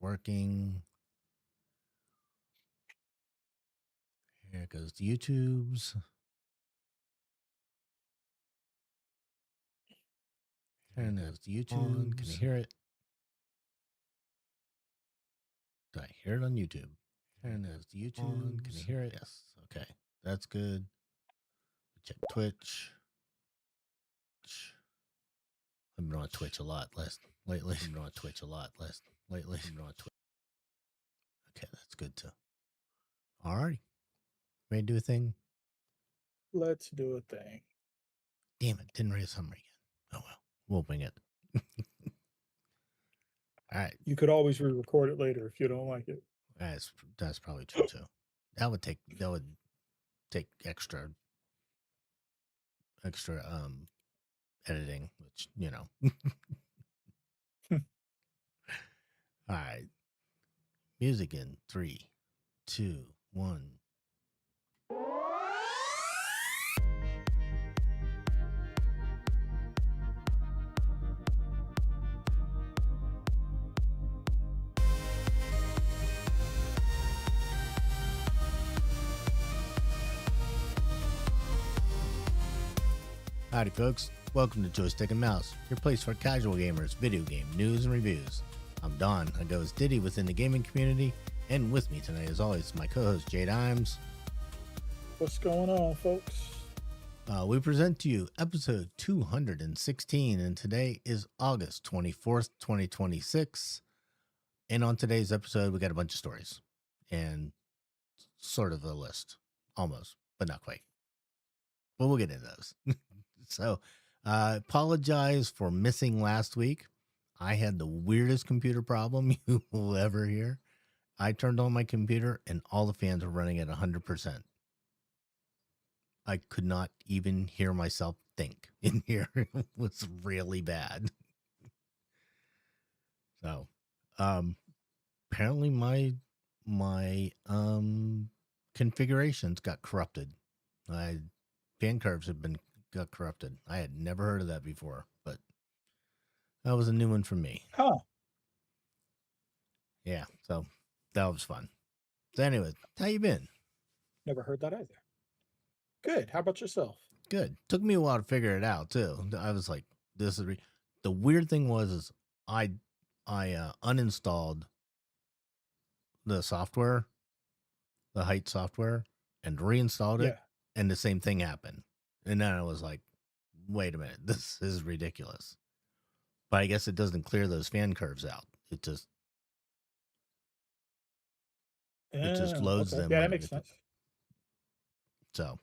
working. Here goes the YouTubes. And there's the YouTube. Can you hear it? Do I hear it on YouTube? And there's the YouTube. Can you hear it? Yes. Okay. That's good. Check Twitch. I've been on Twitch a lot lately. I've been on Twitch a lot lately. I've been on Twitch. Okay, that's good too. All righty. Ready to do a thing? Let's do a thing. Damn it, didn't raise summary again. Oh well, we'll wing it. All right. You could always re-record it later if you don't like it. That's probably true too. That would take extra editing, which All right. Music in 3, 2, 1. Howdy folks, welcome to Joystick and Mouse, your place for casual gamers, video game news and reviews. I'm Don, I go as Diddi within the gaming community, and with me tonight as always my co-host JayDimes. What's going on, folks? We present to you episode 216, and today is August 24th, 2026. And on today's episode, we got a bunch of stories and sort of a list, almost, but not quite. But we'll get into those. So, apologize for missing last week. I had the weirdest computer problem you will ever hear. I turned on my computer and all the fans were running at 100%. I could not even hear myself think in here. It was really bad. So, apparently my configurations got corrupted. Fan curves got corrupted. I had never heard of that before, but that was a new one for me. Huh. Yeah, so that was fun. So anyways, how you been? Never heard that either. Good. How about yourself? Good. Took me a while to figure it out too. I was like, this is the weird thing was I uninstalled the software, the Height software, and reinstalled it, and the same thing happened. And then I was like, wait a minute, this is ridiculous. But I guess it doesn't clear those fan curves out. It just loads them. Yeah, that makes sense. So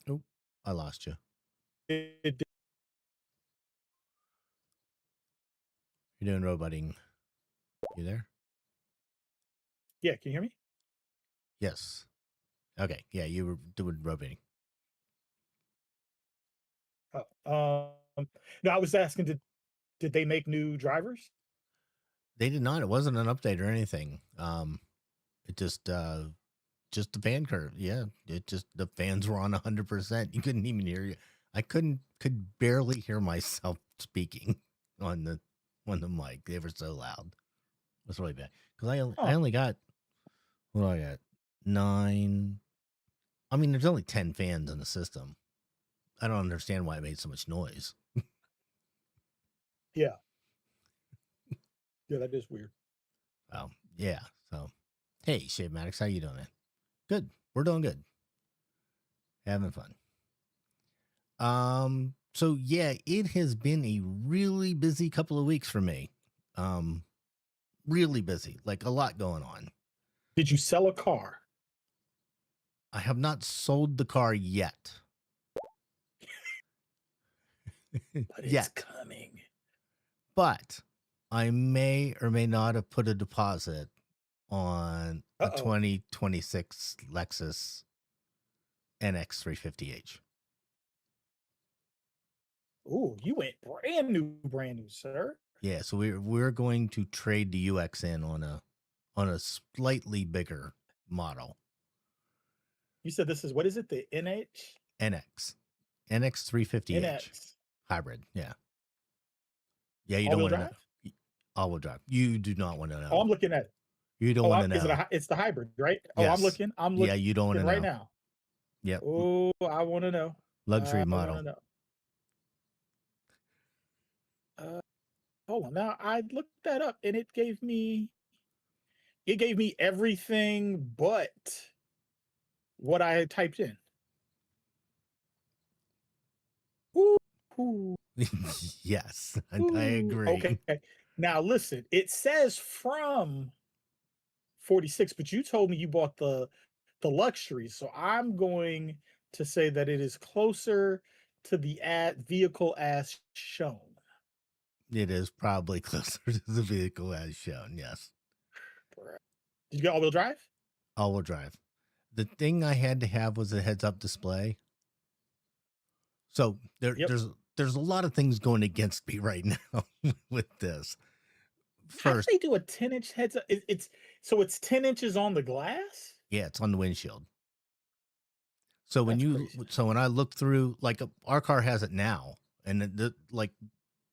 oh, I lost you. You're doing roboting. You there? Yeah, can you hear me? Yes. Okay. Yeah, you were doing roboting. No, I was asking, did they make new drivers? They did not. It wasn't an update or anything. It just the fan curve. Yeah, the fans were on 100%. You couldn't even hear you. I could barely hear myself speaking on the mic. They were so loud. It was really bad because I only got, what do I got? 9. I mean, there's only 10 fans in the system. I don't understand why it made so much noise. Yeah. Yeah, that is weird. Oh, yeah. So, hey, Shave Maddox, how you doing, man? Good. We're doing good. Having fun. So yeah, it has been a really busy couple of weeks for me. Really busy, like a lot going on. Did you sell a car? I have not sold the car yet. But it's coming. But I may or may not have put a deposit on a 2026 Lexus NX350H. Ooh, you went brand new, sir. Yeah, so we're going to trade the UX in on a slightly bigger model. You said this is, what is it? The NX350H hybrid. Yeah. Yeah, you don't All-wheel want to know. drive? All-wheel drive. You do not want to Oh, know. I'm looking at. You don't Oh, want to is it know. it's the hybrid, right? Oh, I'm Yes. looking. I'm Yeah, looking you don't want to right know. now. Yep. Oh, I want to know. Luxury I want to model. know. Hold on. Now I looked that up and it gave me everything but what I typed in. Ooh, ooh, Yes, I ooh. agree. Okay. Now listen, it says from 46, but you told me you bought the luxury, so I'm going to say that it is closer to the ad vehicle as shown. It is probably closer to the vehicle as shown. Yes. Did you get all-wheel drive? All-wheel drive. The thing I had to have was a heads-up display. So Yep. there's a lot of things going against me right now with this. How do First, they do a 10-inch heads up? It's so it's 10 inches on the glass? yeah, it's on the windshield. That's crazy. So when I look through, like our car has it now, and like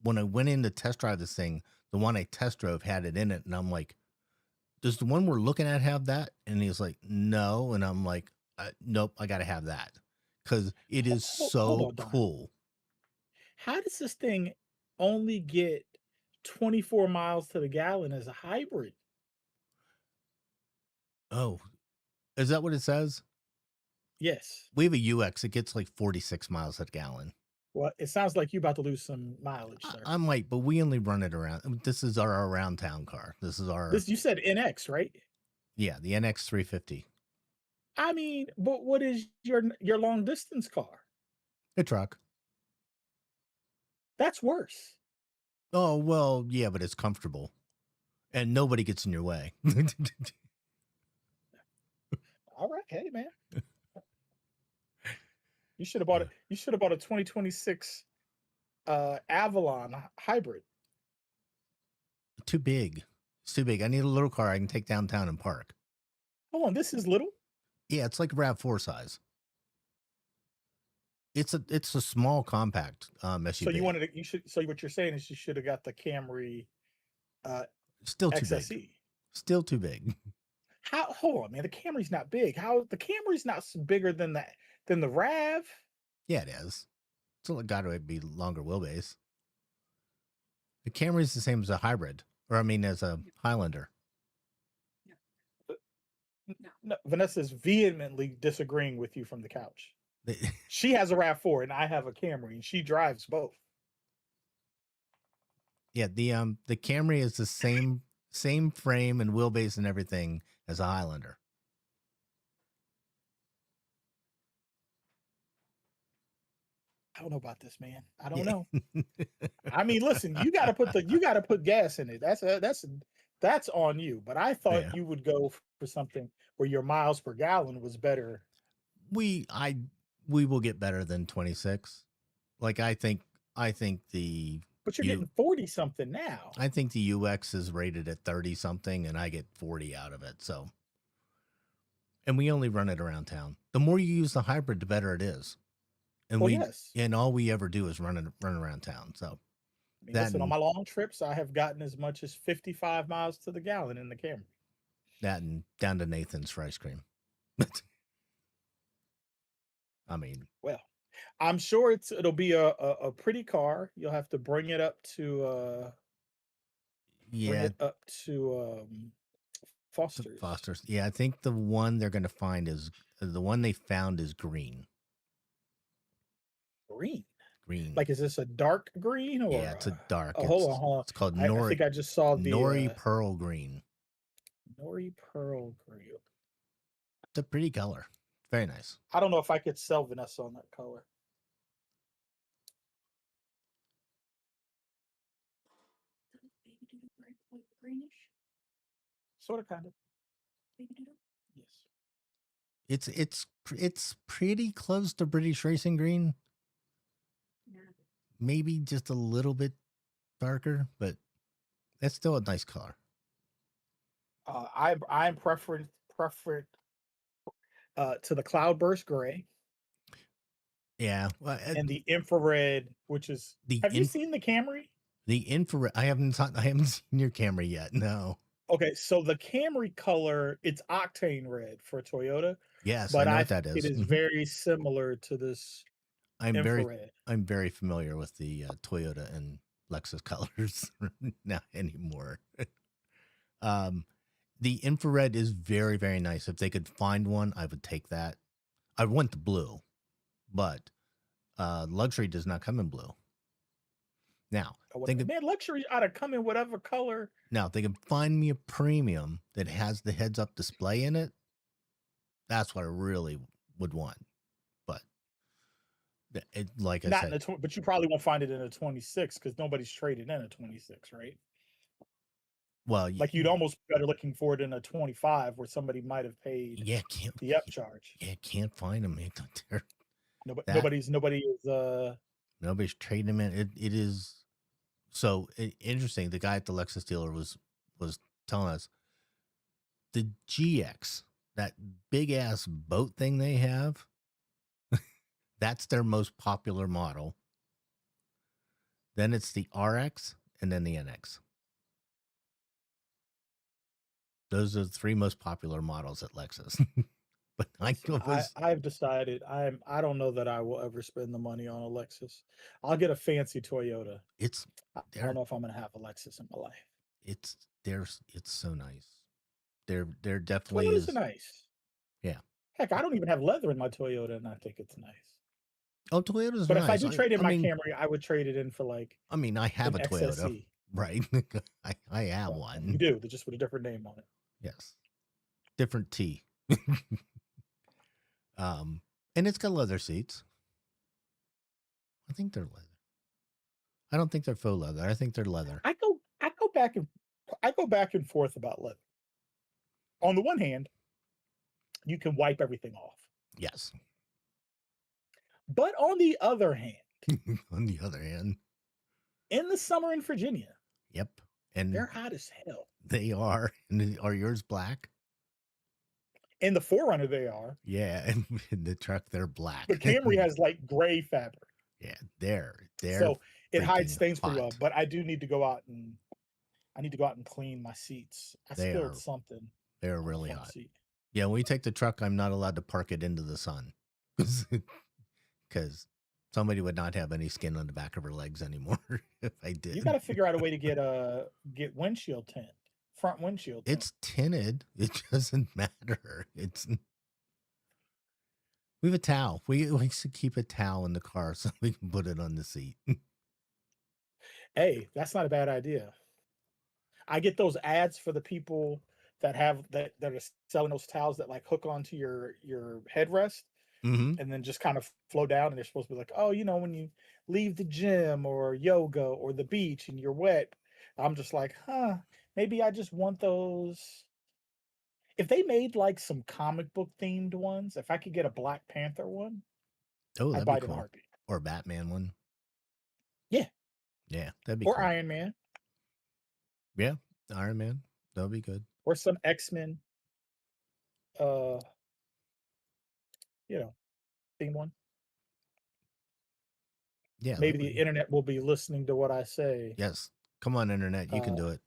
when I went in to test drive this thing, the one I test drove had it in it, and I'm like, does the one we're looking at have that? And he's like, no, and I'm like, nope, I got to have that because it is Hold so on, Don. cool. How does this thing only get 24 miles to the gallon as a hybrid? Oh, is that what it says? Yes. We have a UX. It gets like 46 miles a gallon. Well, it sounds like you're about to lose some mileage, sir. I might, but we only run it around. This is our around town car. This is our, This you said NX, right? yeah, the NX 350. I mean, but what is your long distance car? A truck. That's worse. Oh, well, yeah, but it's comfortable and nobody gets in your way. All right, hey man, you should have bought it. You should have bought a 2026 Avalon hybrid. Too big. It's too big. I need a little car I can take downtown and park. Hold on, this is little. Yeah, it's like a RAV4 size. It's a small compact So you SUV. wanted to, you should. So what you're saying is you should have got the Camry uh, Still too big. XSE. Still too big. How? Hold on, man. The Camry's not big. How the Camry's not bigger than the Rav? Yeah, it is. It's got to be longer wheelbase. The Camry is the same as a hybrid, or I mean, as a Highlander. No, Vanessa's vehemently disagreeing with you from the couch. They, She has a Rav4 and I have a Camry, and she drives both. yeah, the Camry is the same frame and wheelbase and everything as a Highlander. I don't know about this, man. I don't know. I mean, listen, you got to put gas in it. That's on you. But I thought Yeah. you would go for something where your miles per gallon was better. We will get better than 26. Like I think the But you're getting 40 something now. I think the UX is rated at 30 something and I get 40 out of it. So, and we only run it around town. The more you use the hybrid, the better it is. And Yes. and all we ever do is run around town. So I mean, listen, on my long trips, I have gotten as much as 55 miles to the gallon in the Camry. That and down to Nathan's for ice cream. I mean, well, I'm sure it'll be a pretty car. You'll have to bring it up to yeah, Foster's. Foster's. Yeah, I think the one they're going to find is the one they found is green. Green. Green. Like, is this a dark green or? Yeah, it's a dark. Hold on. It's called I think I just saw the Nori Pearl Green. Nori Pearl Green. It's a pretty color. Very nice. I don't know if I could sell Vanessa on that color. Greenish. Sort of, kind of. Yes. It's pretty close to British Racing Green. Maybe just a little bit darker, but that's still a nice color. I'm preferent to the cloudburst gray. Yeah, and the infrared, which is. Have you seen the Camry? The infrared. I haven't seen your camera yet. No. Okay, so the Camry color, it's octane red for Toyota, Yes, I but know I what think that it is. is very similar to this I'm very infrared. I'm very familiar with the Toyota and Lexus colors not anymore. um, the infrared is very, very nice. If they could find one, I would take that. I want the blue, but luxury does not come in blue. Now, Man, luxury ought to come in whatever color. Now, if they can find me a premium that has the heads-up display in it, that's what I really would want. But like I Not said, in but you probably won't find it in a 26 because nobody's traded in a 26, right? well, Like you'd almost be better looking for it in a 25 where somebody might have paid yeah, the upcharge. can't find them. Nobody is Nobody's trading them in. It is so interesting. The guy at the Lexus dealer was telling us the GX, that big ass boat thing they have, that's their most popular model. Then it's the RX and then the NX. Those are the three most popular models at Lexus. But I've decided I don't know that I will ever spend the money on a Lexus. I'll get a fancy Toyota. I don't know if I'm gonna have a Lexus in my life. It's so nice. They're definitely Toyotas are nice. Yeah. Heck, I don't even have leather in my Toyota, and I think it's nice. Oh, Toyota's but nice. But if I do trade in my Camry, I would trade it in for like. I mean, I have a Toyota, XSE. right? I have one. You do, just with a different name on it. Yes, different T. And it's got leather seats. I think they're leather. I don't think they're faux leather. I think they're leather. I go back and forth about leather. On the one hand, you can wipe everything off. Yes. But on the other hand, in the summer in Virginia, yep, and they're hot as hell. They are. And are yours black? In the 4Runner, they are. Yeah, and in the truck, they're black. The Camry has like gray fabric. Yeah, they're so it hides stains pretty well. But I do need to go out and clean my seats. I spilled something. They're really hot. Yeah, when we take the truck, I'm not allowed to park it into the sun because somebody would not have any skin on the back of her legs anymore if I did. You got to figure out a way to get windshield tint, front windshield tint. It's tinted. It doesn't matter. We have a towel. We should keep a towel in the car so we can put it on the seat. Hey, that's not a bad idea. I get those ads for the people that are selling those towels that like hook onto your headrest. Mm-hmm. And then just kind of flow down, and they're supposed to be like, oh, when you leave the gym or yoga or the beach and you're wet. I'm just like, maybe I just want those. If they made like some comic book themed ones, if I could get a Black Panther one, I'd buy it in a heartbeat. Or a Batman one. Yeah, that'd be or cool. Iron Man. Yeah, Iron Man, that would be good. Or some X-Men. Theme one. Yeah, maybe the internet will be listening to what I say. Yes, come on, internet, you can do it.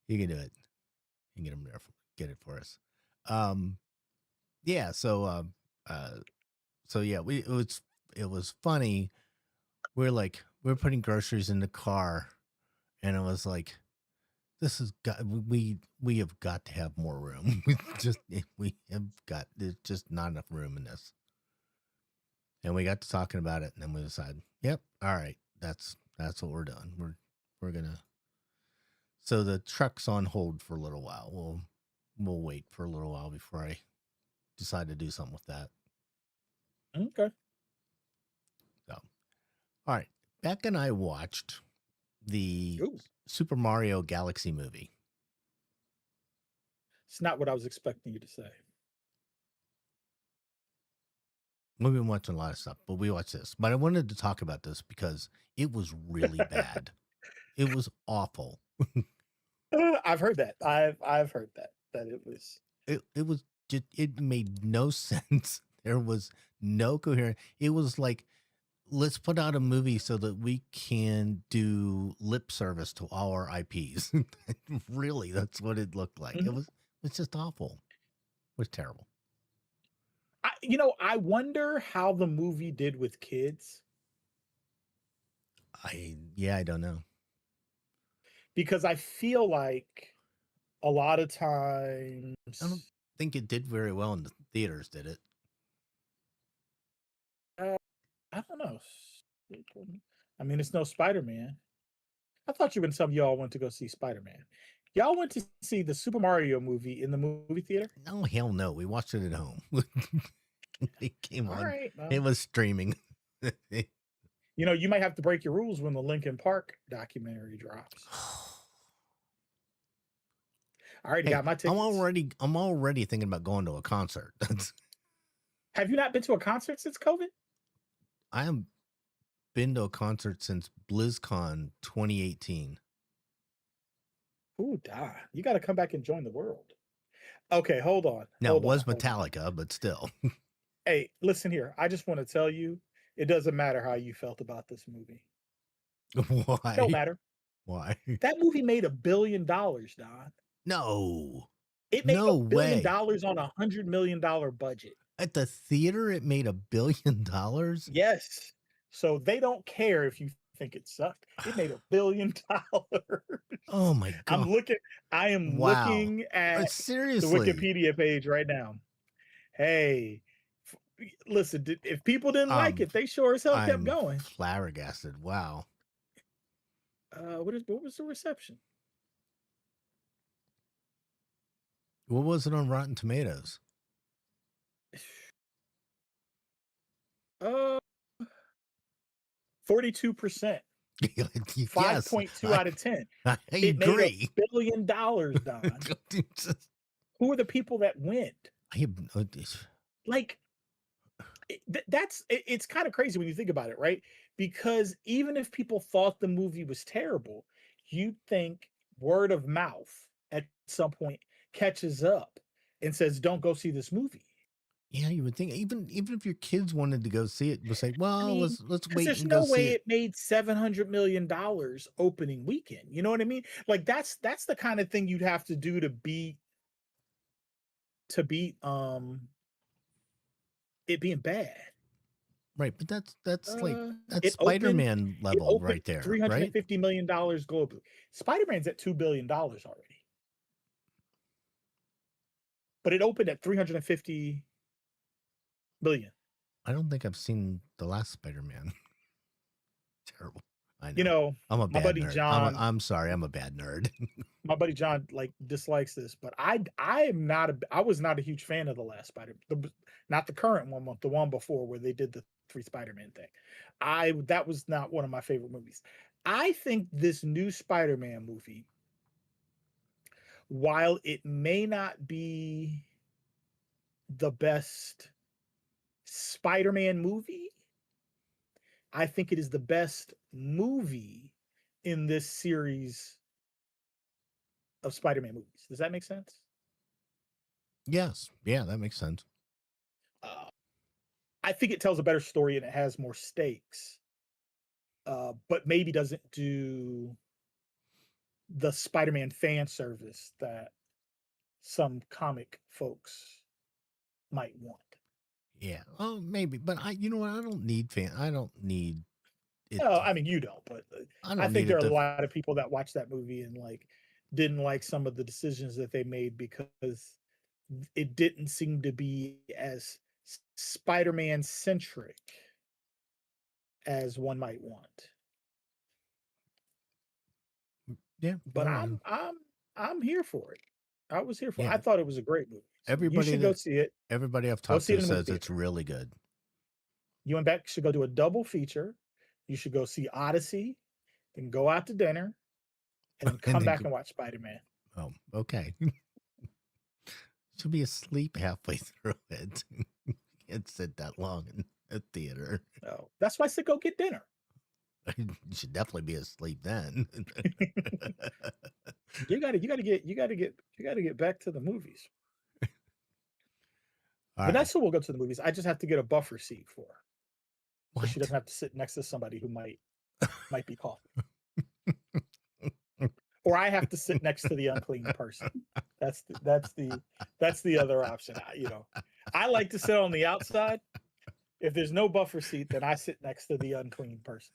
You can do it. You can get them there. Get it for us. Yeah. So yeah, it was funny. We're putting groceries in the car, and it was like, we have got to have more room. There's just not enough room in this. And we got to talking about it, and then we decided, yep, all right, that's what we're doing. We're gonna. So the truck's on hold for a little while. We'll wait for a little while before I decide to do something with that. Okay. So, all right, Beck and I watched the Super Mario Galaxy movie. It's not what I was expecting you to say. We've been watching a lot of stuff, but we watched this. But I wanted to talk about this because it was really bad. It was awful. I've heard that. I've heard that it was. It was just, it made no sense. There was no coherent. It was like let's put out a movie so that we can do lip service to all our IPs. Really, that's what it looked like. Mhm. It's just awful. It was terrible. I wonder how the movie did with kids I don't know. because I feel like a lot of I don't times, think it did very well in the theaters, did it? uh, I don't know. I mean, it's no Spider-Man. I thought you were some of y'all went to go see Spider-Man. Y'all went to see the Super Mario movie in the movie theater? No, hell no. We watched it at home. It came All on. right. It Well, was streaming. you might have to break your rules when the Linkin Park documentary drops. I already Hey, got my tickets. I'm already thinking about going to a concert. Have you not been to a concert since COVID? I haven't been to a concert since BlizzCon 2018. Ooh, die. You got to come back and join the world. Okay, hold on. Now it Hold on. was Hold on. Metallica, but still. Hey, listen here. I just want to tell you, it doesn't matter how you felt about this movie. Don't Why? matter. Why? That movie made $1 billion, Don. No. It made No $1 billion way. on $100 million budget. At the theater it made $1 billion? Yes. So they don't care if you think it sucked. It made $1 billion. Oh my I'm god. looking, I am Wow. looking at the Seriously. Wikipedia page right now. Hey, listen, if people didn't like Um it, they sure as hell kept I'm going. flabbergasted. Wow. What was the reception? What was it on Rotten Tomatoes? Uh 42%. Yes, 5.2 out of 10. I It made $1 agree. billion, Don. Who are the people that went? I have no, Like it's kind of crazy when you think about it, right? Because even if people thought the movie was terrible, you'd think word of mouth at some point catches up and says, "Don't go see this movie." yeah, you would think even if your kids wanted to go see it, would say, I well, mean, let's because wait there's and go no see way it. it made $700 million opening weekend. You know what I mean? Like that's the kind of thing you'd have to do to beat it being bad. Right, but that's like that's It opened Spider-Man it level opened right there, right? $350 million globally. Spider-Man's at $2 billion already, but it opened at 350 million. I don't think I've seen the last Spider-Man. Terrible. I You know. know, I'm a my bad buddy nerd. John, I'm sorry. I'm a bad nerd. my buddy John like dislikes this, but I was not a huge fan of the last not the current one, but the one before where they did the three Spider-Man thing. That was not one of my favorite movies. I think this new Spider-Man movie, while it may not be the best Spider-Man movie, I think it is the best movie in this series of Spider-Man movies. Does that make sense? Yes. Yeah, that makes sense. Uh, I think it tells a better story and it has more stakes, but maybe doesn't do the Spider-Man fan service that some comic folks might want. Yeah. Oh, maybe. But you know what? I don't need it No, to, I mean you don't, but I I don't think need there it are a to, lot of people that watch that movie and like didn't like some of the decisions that they made because it didn't seem to be as Spider-Man centric as one might want. yeah. But Well, I'm here for it. I was here for it. yeah. I thought it was a great movie. So you Everybody should go that, see it. everybody I've Go talked see it to in the movie says it's theater. really good. You and Beck should go do a double feature. You should go see Odyssey, then go out to dinner, and then And come then, back and watch Spider-Man. oh, okay. She'll be asleep halfway through it. Can't sit that long in a theater. Oh, that's why I said go get dinner. You should definitely be asleep then. You gotta get back to the movies. All right. Vanessa will go to the movies. I just have to get a buffer seat for her. so she What? doesn't have to sit next to somebody who might be coughing. Or I have to sit next to the unclean person. That's the other option. I like to sit on the outside. If there's no buffer seat, then I sit next to the unclean person,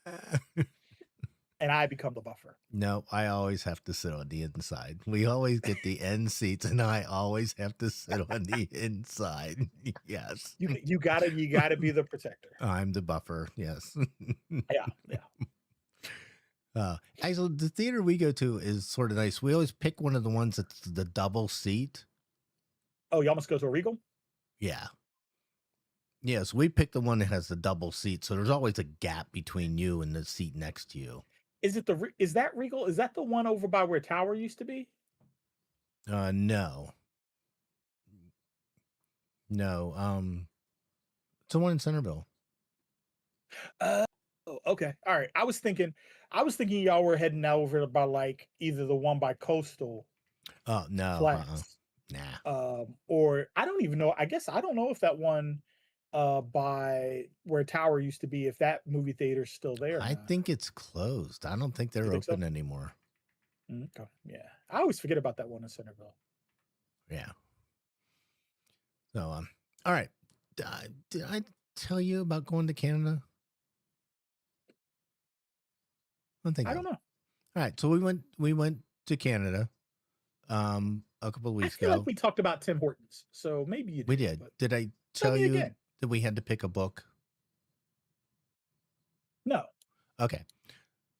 and I become the buffer. No, I always have to sit on the inside. We always get the end seats, and I always have to sit on the inside. Yes. You gotta be the protector. I'm the buffer. Yes. Yeah, yeah. Actually, the theater we go to is sort of nice. We always pick one of the ones that's the double seat. Oh, y'all must go to a Regal? Yeah. Yes, we pick the one that has the double seat, so there's always a gap between you and the seat next to you. Is that Regal? Is that the one over by where Tower used to be? No. No. It's the one in Centerville. Oh, okay. All right. I was thinking y'all were heading over by like either the one by Coastal Oh, no. Flats, Nah. or I don't even know. I guess I don't know if that one by where Tower used to be, if that movie theater's still there or I not. think it's closed. I don't think You they're think so? open anymore. Okay. Yeah. I always forget about that one in Centerville. Yeah. So, all right. Did I tell you about going to Canada? I don't think I so. don't know. All right. So we went to Canada a couple of I weeks feel like ago. we talked about Tim Hortons, so maybe you We did. did. But Did I tell tell me you again. that we had to pick a book? No. Okay.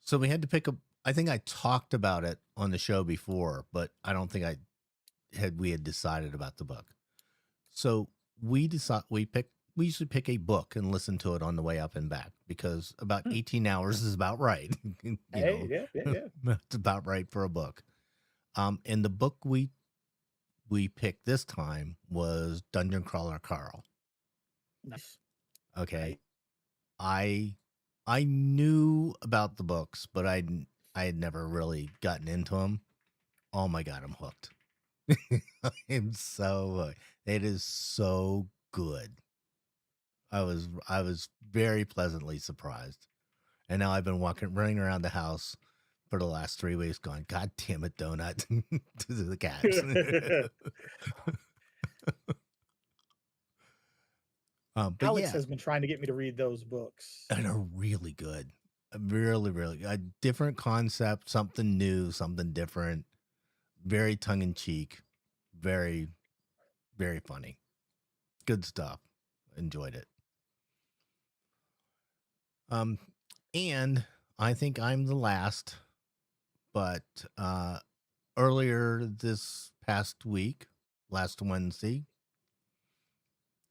So we had to pick I think I talked about it on the show before, but I don't think we had decided about the book. So we usually pick a book and listen to it on the way up and back because about 18 hours is about right. Hey, yeah. It's about right for a book. And the book we picked this time was Dungeon Crawler Carl. Nice. Okay. I knew about the books, but I had never really gotten into them. Oh my god, I'm hooked. I'm so it is so good. I was very pleasantly surprised. And now I've been running around the house for the last 3 weeks going, God damn it, Donut, to the cats. But Alex yeah, has been trying to get me to read those books. and they're really good. Really, really a different concept, something new, something different, very tongue in cheek, very, very funny. Good stuff. Enjoyed it. And I think I'm the last, but earlier this past week, last Wednesday,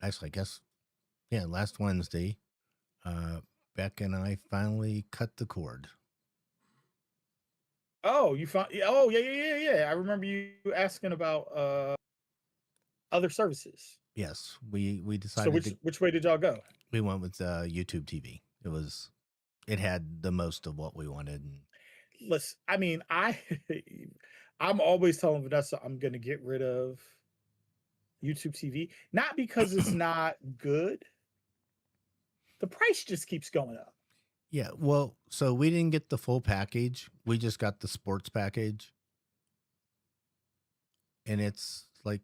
actually, I guess, yeah, last Wednesday, Beck and I finally cut the cord. Oh, you found? Oh, yeah. I remember you asking about other services. Yes, we So decided which way did y'all go? we went with YouTube TV. It had the most of what we wanted. And Listen, I mean, I'm always telling Vanessa I'm gonna get rid of YouTube TV, not because it's not good. The price just keeps going up. yeah, well, so we didn't get the full package. We just got the sports package. And it's like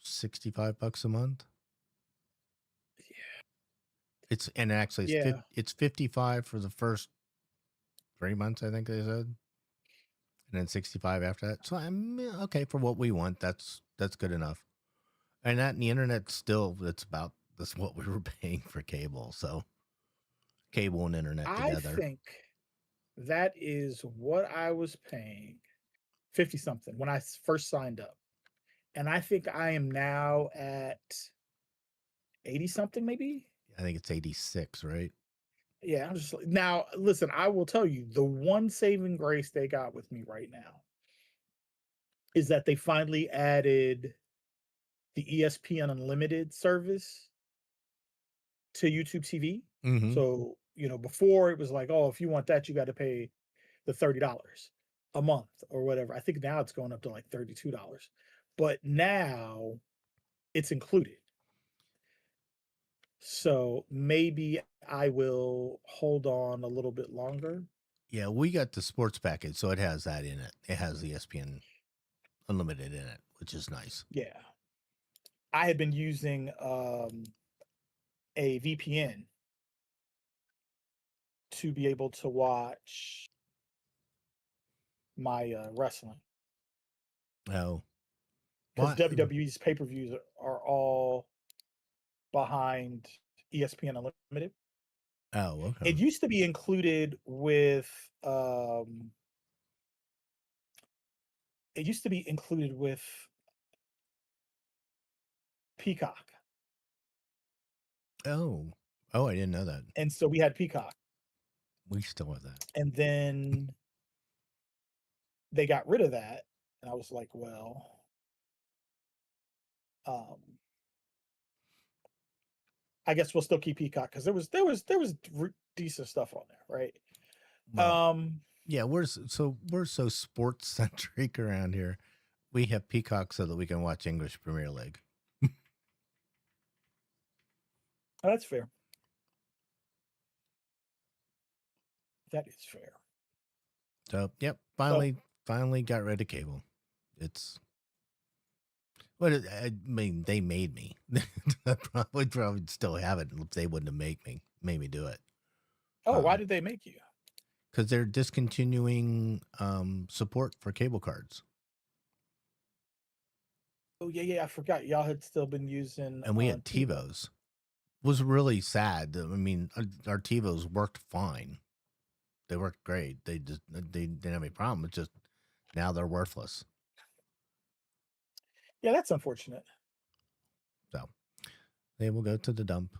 $65 a month. It's and actually Yeah. it's 55 for the first 3 months, I think they said, and then 65 after that. So I'm okay for what we want. That's good enough. And that and the internet still that's what we were paying for cable. So cable and internet I together. think that is what I was paying 50 something when I first signed up. And I think I am now at 80 something maybe. I think it's 86, right? Yeah, I'm just now listen, I will tell you the one saving grace they got with me right now is that they finally added the ESPN Unlimited service to YouTube TV. Mm-hmm. So, before it was like, oh, if you want that, you got to pay the $30 a month or whatever. I think now it's going up to like $32. But now it's included. So maybe I will hold on a little bit longer. Yeah, we got the sports package, so it has that in it. It has the ESPN Unlimited in it, which is nice. Yeah. I had been using a VPN to be able to watch my wrestling Oh, because what? WWE's pay-per-views are all behind ESPN Unlimited. Oh, okay. It used to be included with it used to be included with Peacock. Oh, oh, I didn't know that. And so we had Peacock. We still have that. And then they got rid of that. And I was like, well, um, I guess we'll still keep Peacock because there was decent stuff on there, right? Well, Um, yeah, we're so sports centric around here. We have Peacock so that we can watch English Premier League. that's fair. That is fair. So, yep, So, finally got rid of cable. It's what I mean. They made me. I probably still have it if they wouldn't have made me do it. oh, why did they make you? Because they're discontinuing support for cable cards, Oh yeah, yeah, I forgot. Y'all had still been using and we had TiVo. TiVos. Was really sad. I mean, our TiVos worked fine. They worked great. They didn't have any problem. It's just now they're worthless. Yeah, that's unfortunate. So they will go to the dump.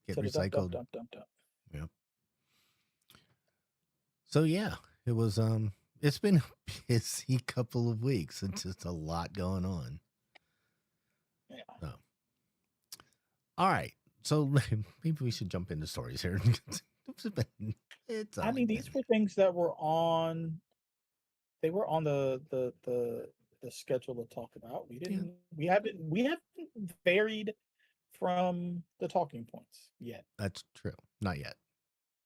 Get To the dump, dump, recycled. dump, dump, dump. Yeah. So yeah, it was it's been a busy couple of weeks. It's just a lot going on. Yeah. So all right. So maybe we should jump into stories here. It's I only mean, these been were things that were on. They were on the schedule to talk about. We yeah, didn't. We haven't varied from the talking points yet. that's true. Not yet.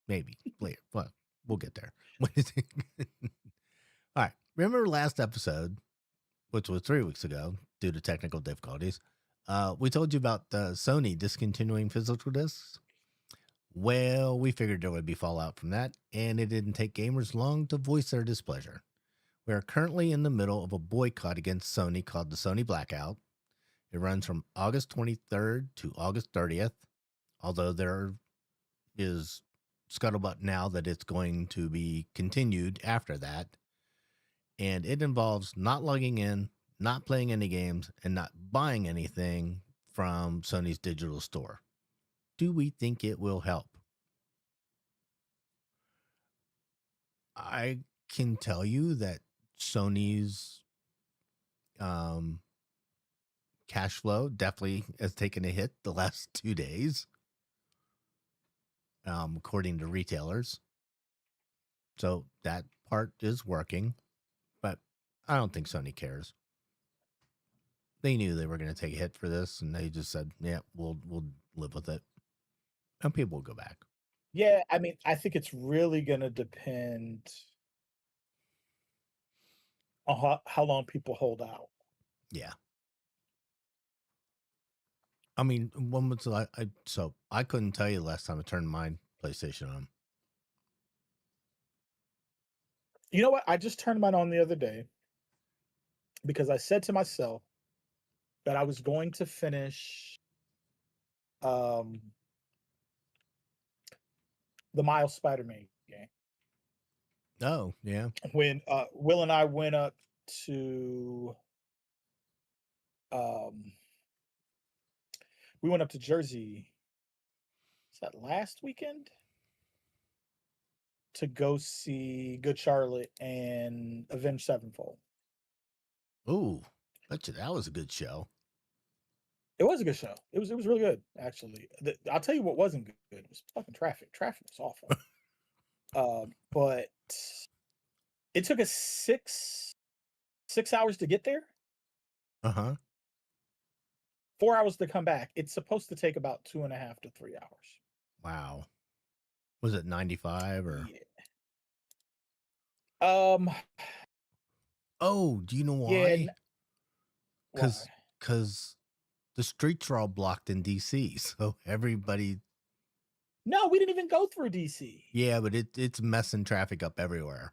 Maybe later. Well, we'll get there. All right. Remember last episode, which was 3 weeks ago, due to technical difficulties, we told you about Sony discontinuing physical discs. Well, we figured there would be fallout from that, and it didn't take gamers long to voice their displeasure. We are currently in the middle of a boycott against Sony called the Sony Blackout. It runs from August 23rd to August 30th, although there is scuttlebutt now that it's going to be continued after that. And it involves not logging in, not playing any games, and not buying anything from Sony's digital store. Do we think it will help? I can tell you that Sony's um, cash flow definitely has taken a hit the last 2 days, according to retailers. So that part is working, but I don't think Sony cares. They knew they were going to take a hit for this, and they just said, "Yeah, we'll live with it," and people will go back. Yeah, I mean, I think it's really going to depend on how long people hold out. Yeah, I mean, when was so I couldn't tell you the last time I turned my PlayStation on. You know what? I just turned mine on the other day because I said to myself that I was going to finish um, the Miles Spider-Man game. Oh yeah, When Will and I went up to um, we went up to Jersey. Is that last weekend? To go see Good Charlotte and Avenged Sevenfold. ooh, bet you that was a good show. It was a good show. It was really good, actually. I'll tell you what wasn't good. It was fucking traffic. Traffic was awful. But it took us six hours to get there. Uh huh. 4 hours to come back. It's supposed to take about 2.5 to 3 hours. Wow. Was it 95 or? Yeah. Um. Oh, do you know Yeah. why? Why? Because the streets are all blocked in DC, so everybody. No, we didn't even go through DC. Yeah, but it's messing traffic up everywhere,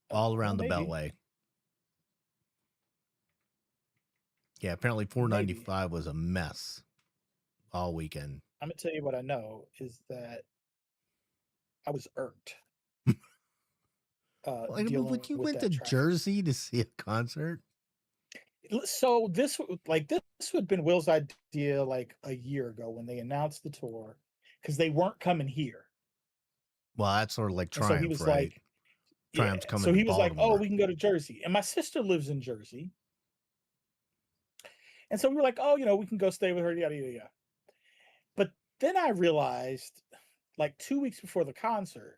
all Well, around the maybe. Beltway. Yeah, apparently Maybe. 495 was a mess all weekend. I'm gonna tell you what I know is that I was irked Like, dealing when you with went to that traffic. Jersey to see a concert? So this would have been Will's idea like a year ago when they announced the tour, because they weren't coming here, Well, that's sort of like and so he Triumph, was right? like, yeah. Triumph's coming So to he was like, oh, Baltimore. we can go to Jersey, and my sister lives in Jersey, and so we were like, oh, we can go stay with her, yada yada yada. But then I realized, like 2 weeks before the concert,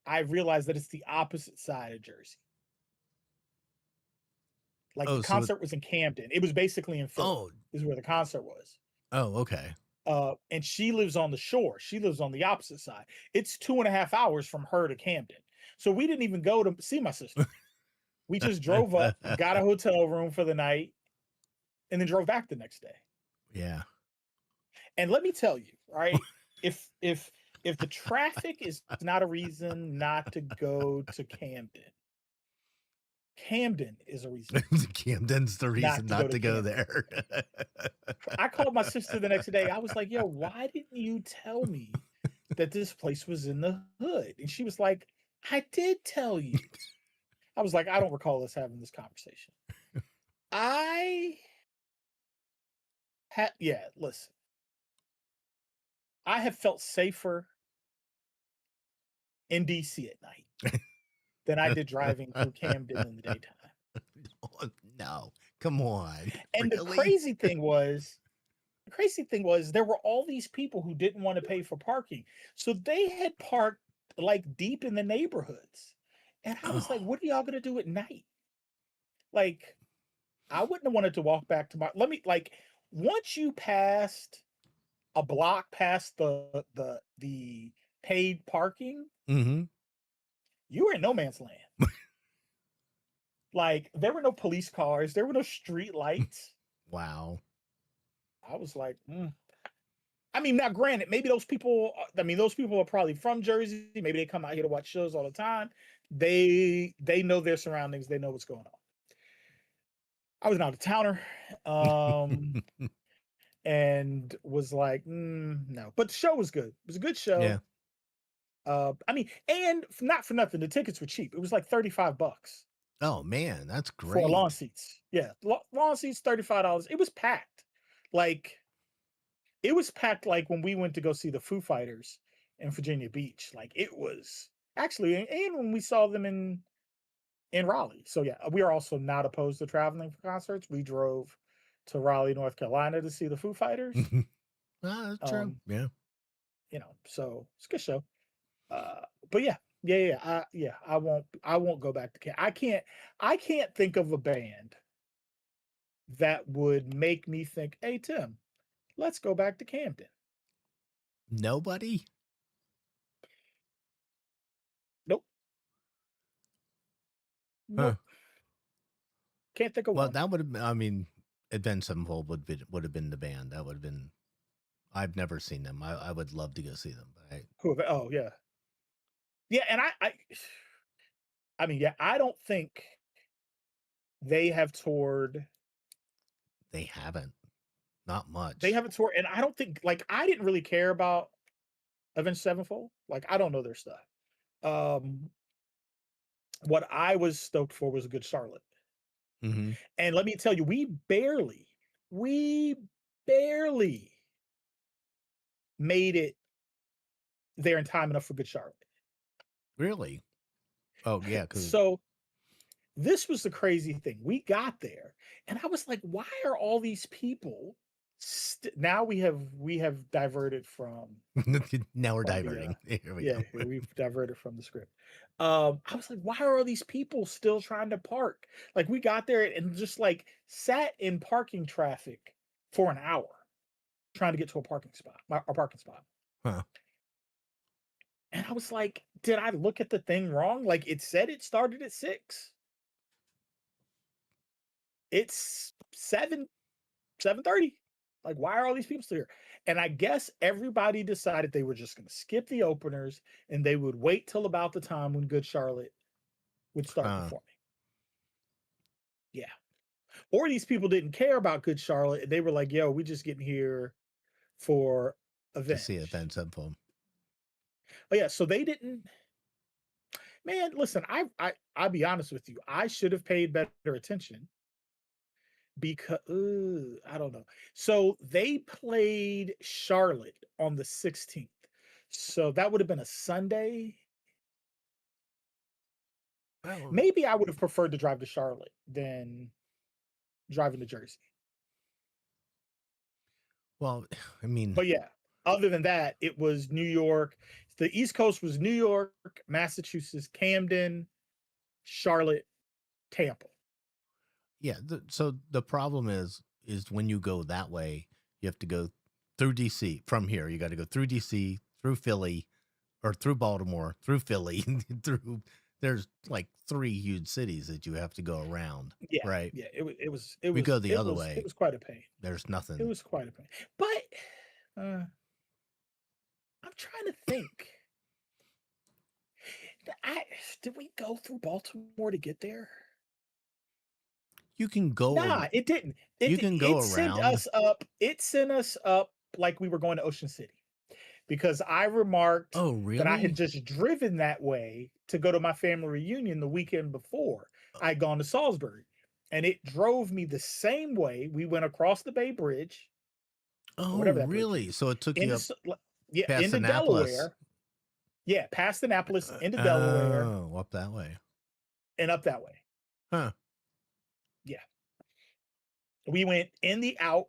I realized that it's the opposite side of Jersey. Like the Oh, so concert was in Camden. It was basically in Philly, oh is where the concert was. oh okay. And she lives on the shore. She lives on the opposite side. It's 2.5 hours from her to Camden. So we didn't even go to see my sister. We just drove up, got a hotel room for the night, and then drove back the next day. Yeah. And let me tell you, right? If the traffic is not a reason not to go to Camden, Camden is a reason Camden's the reason not to go not to to go Camden. there. I called my sister the next day. I was like, yo, why didn't you tell me that this place was in the hood? And she was like, I did tell you. I was like, I don't recall us having this conversation. Listen, I have felt safer in DC at night than I did driving through Camden in the daytime. Oh, no, come on. And Really? the crazy thing was there were all these people who didn't want to pay for parking. So they had parked like deep in the neighborhoods. And I was like, Oh, what are y'all gonna do at night? Like, I wouldn't have wanted to walk back to my once you passed a block past the paid parking, mm-hmm. you were in no man's land. Like, there were no police cars, there were no street lights. Wow. I was like, I mean, now granted, maybe those people, those people are probably from Jersey. Maybe they come out here to watch shows all the time. They know their surroundings. They know what's going on. I was an out of towner, and was like, no. But the show was good. It was a good show. Yeah. And not for nothing, the tickets were cheap. It was like $35 Oh man, that's for lawn great. seats. Yeah, lawn seats, $35. It was packed. Like, it was packed like when we went to go see the Foo Fighters in Virginia Beach. Like, it was actually, and when we saw them in Raleigh. So yeah, we are also not opposed to traveling for concerts. We drove to Raleigh, North Carolina to see the Foo Fighters. That's true. Um, Yeah. so it's a good show. But yeah. I won't go back to Camden. I can't think of a band that would make me think, hey Tim, let's go back to Camden. Nobody? Nope. Huh. Nope. Can't think of Well, one. that would have been, I mean, Advent Sevenfold would have been the band. That would have been, I've never seen them. I would love to go see them, but Oh yeah. Yeah, and I mean, yeah, I don't think they have toured. they haven't. Not They much. haven't toured, and I don't think, like, I didn't really care about Avenged Sevenfold. Like, I don't know their stuff. Um, what I was stoked for was a Good Charlotte. Mm-hmm. And let me tell you, we barely made it there in time enough for Good Charlotte. Really? Oh yeah, because So this was the crazy thing. We got there, and I was like, why are all these people now we have diverted from now we're the diverting. Here we yeah, go. we've diverted from the script. I was like, why are all these people still trying to park? Like, we got there and just like sat in parking traffic for an hour trying to get to a parking spot. Huh. And I was like, did I look at the thing wrong? Like it said it started at 6. It's 7:30. Like, why are all these people still here? And I guess everybody decided they were just going to skip the openers and they would wait till about the time when Good Charlotte would start performing. Yeah. Or these people didn't care about Good Charlotte. They were like, yo, we just getting here for To see Avenged. Avenged Sevenfold. Oh, yeah. So they didn't. Man, listen, I'll be honest with you. I should have paid better attention because I don't know. So they played Charlotte on the 16th. So that would have been a Sunday. Well, Maybe I would have preferred to drive to Charlotte than driving to Jersey. well, I mean, But yeah, other than that, it was New York. The East Coast was New York, Massachusetts, Camden, Charlotte, Tampa. yeah. So the problem is when you go that way, you have to go through DC. From here, you got to go through DC, through Philly, or through Baltimore, through Philly, through. There's like 3 huge cities that you have to go around, Yeah, right? yeah. We go the other way. It was quite a pain. There's It nothing. was quite a pain. But I'm trying to think. Did we go through Baltimore to get there? You can go. Nah, it didn't. You can go It sent around. us up. It sent us up like we were going to Ocean City. Because I remarked Oh, that I really? had just driven that way to go to my family reunion the weekend before. I'd gone to Salisbury. And it drove me the same way. We went across the Bay Bridge, or Oh, whatever that bridge really? is, So it took you up past into Annapolis. Delaware. Yeah, past Annapolis, into Delaware, Oh, up that way. and up that way. Huh. Yeah. We went in the out,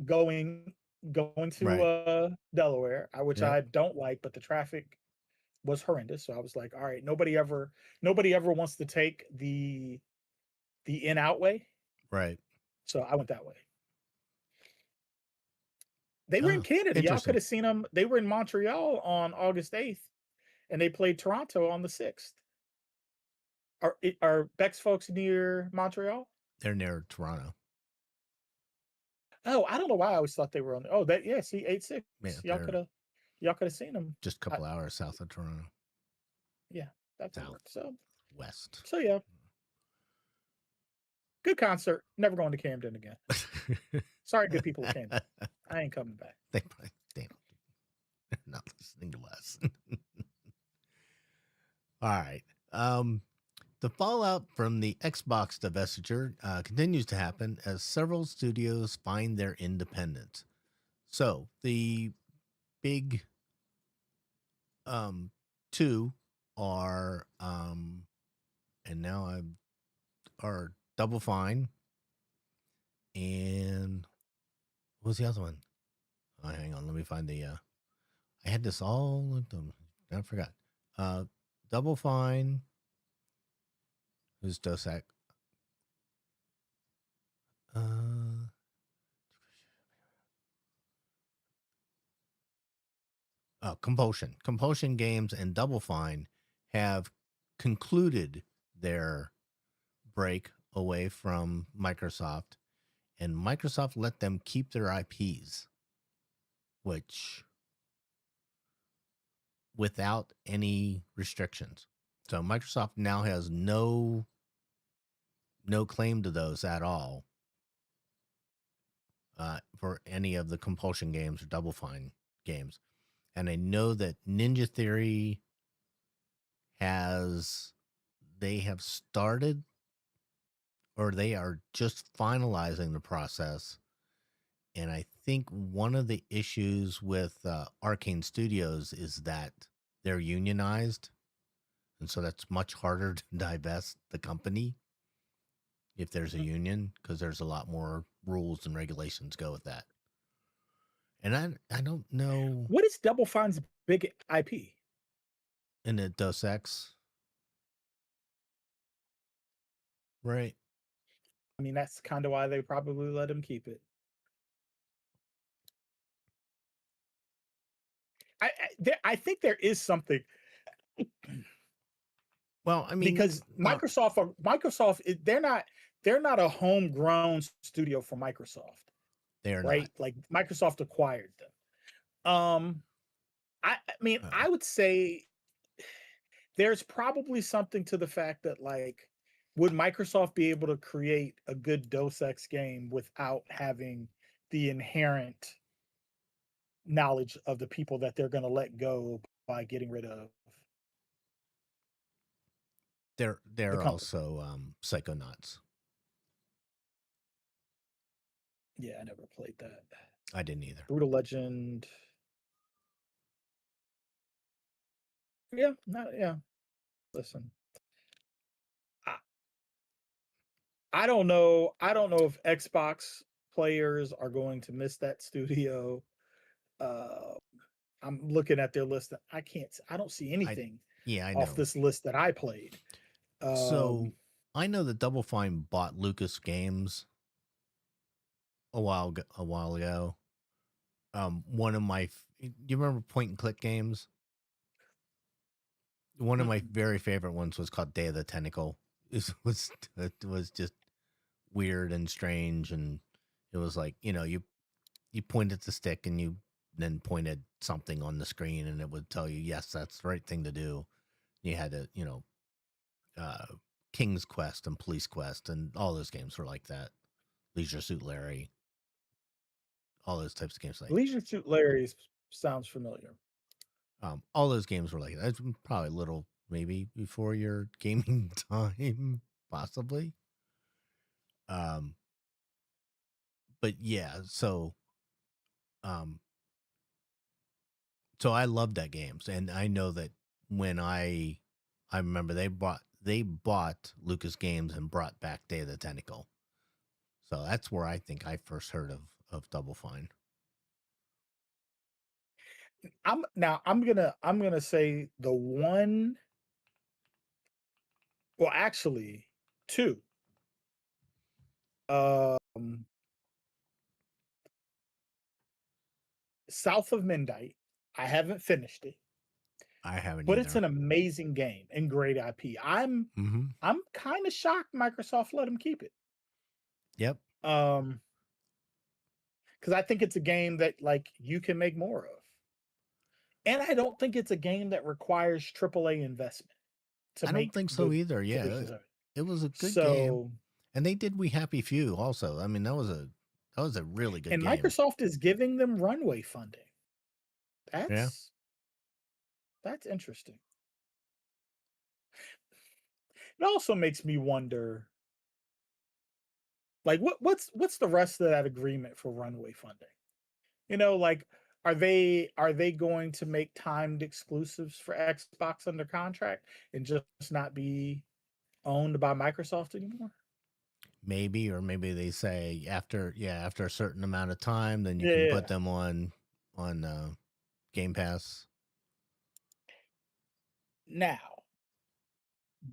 going to Right. Delaware, which Yep. I don't like, but the traffic was horrendous. So I was like, all right, nobody ever wants to take the in out way. Right. So I went that way. They were in Oh, Canada. Y'all could interesting. have seen them. They were in Montreal on August 8th, and they played Toronto on the 6th. Are Beck's folks near Montreal? They're near Toronto. Oh, I don't know why I always thought they were on. Oh, that yeah. See, 8-6. Yeah, Y'all they're could have seen them. just a couple hours south of Toronto. Yeah, that could South, work. So west. yeah, good concert. Never going to Camden again. Sorry, good people of Camden. I ain't coming back. They don't. They're not listening to us. All right. The fallout from the Xbox divestiture continues to happen as several studios find their independence. So the big 2 are and now are Double Fine and what was the other one? Oh, hang on, let me find the I had this all I forgot. Double Fine, who's Dos Equis. Compulsion. Compulsion Games and Double Fine have concluded their break away from Microsoft, and Microsoft let them keep their IPs, which without any restrictions. So Microsoft now has no claim to those at all for any of the Compulsion games or Double Fine games. And I know that Ninja Theory they have started or they are just finalizing the process. And I think one of the issues with Arcane Studios is that they're unionized. And so that's much harder to divest the company if there's a union, because there's a lot more rules and regulations go with that. And I don't know. What is Double Fine's big IP? And it Deus Ex. Right. I mean, that's kind of why they probably let him keep it. I think there is something Well, I mean, because they're not a homegrown studio for Microsoft, they are not. right? Like Microsoft acquired them. I mean, Uh, I would say there's probably something to the fact that like would Microsoft be able to create a good Deus Ex game without having the inherent knowledge of the people that they're going to let go by getting rid of the they're company? also Psychonauts. Yeah, I never played that. I didn't either. Brutal Legend. Yeah, not yeah. Listen, I, I don't know. I don't know if Xbox players are going to miss that studio. Uh, I'm looking at their list. I can't. I don't see I anything Yeah, I off know. this list that I played. So Um, I know that Double Fine bought Lucas Games a while ago. One of my do you remember point and click games? One of my mm-mm. very favorite ones was called Day of the Tentacle. It was just weird and strange, and it was like, you pointed the stick and you then pointed something on the screen, and it would tell you, yes, that's the right thing to do. You had to, uh, King's Quest and Police Quest, and all those games were like that. Leisure Suit Larry, all those types of games like Leisure Suit Larry sounds familiar. all those games were like that. It's probably a little maybe before your gaming time, possibly. Um, but yeah, um, so I love that games, and I know that when I remember they bought Lucas Games and brought back Day of the Tentacle. So that's where I think I first heard of Double Fine. I'm gonna say the one. Well, actually, two. Um, South of Midnight. I haven't finished it, I haven't but it's either. an amazing game and great IP. Mm-hmm. I'm kind of shocked Microsoft let him keep it. Yep. Um, because I think it's a game that like you can make more of. And I don't think it's a game that requires AAA investment to I don't make think so good either. Yeah, versions of it. it was a good game, So, and they did We Happy Few also. I mean, that was a really good and game. Microsoft is giving them runway funding. Yeah, That's that's interesting. It also makes me wonder, like, what's the rest of that agreement for runway funding? Like, are they going to make timed exclusives for Xbox under contract and just not be owned by Microsoft anymore? maybe, or maybe they say after a certain amount of time, then you Yeah, can yeah. put them on Game Pass. Now,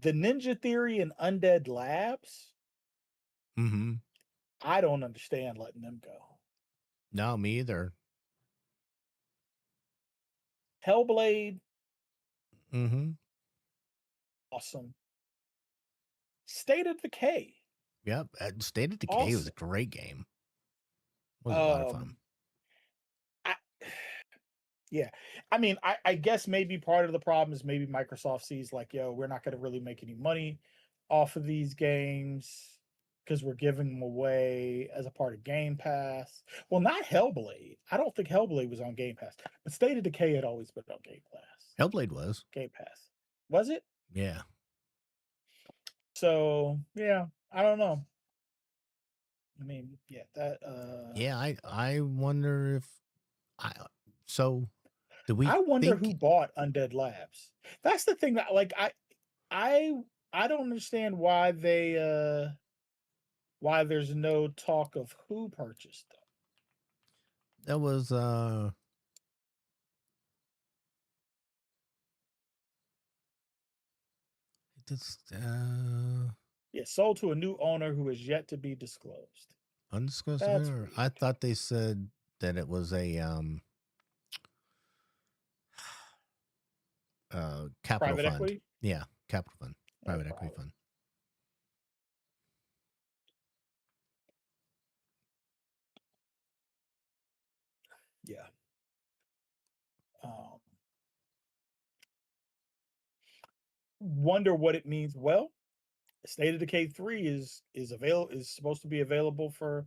the Ninja Theory and Undead Labs, Mm-hmm. I don't understand letting them go. No, me either. Hellblade, Mm-hmm. awesome. State of Decay, Yep. State of Decay was a awesome. great game. It was a lot of fun. Um, I, yeah, I mean, I guess maybe part of the problem is maybe Microsoft sees like, yo, we're not going to really make any money off of these games because we're giving them away as a part of Game Pass. Well, not Hellblade. I don't think Hellblade was on Game Pass, but State of Decay had always been on Game Pass. Hellblade was. Game Pass, was it? Yeah. So yeah, I don't know. I mean, yeah, that Yeah, I wonder if I so do we I wonder who think bought Undead Labs. That's the thing that like I I don't understand why there's no talk of who purchased them. that was this Yeah, sold to a new owner who is yet to be disclosed. Undisclosed That's owner. I weird. thought they said that it was a capital Private fund. equity? Yeah, capital fund, Yeah, private equity probably. fund. Yeah. Um, wonder what it means. Well, State of Decay 3 is supposed to be available for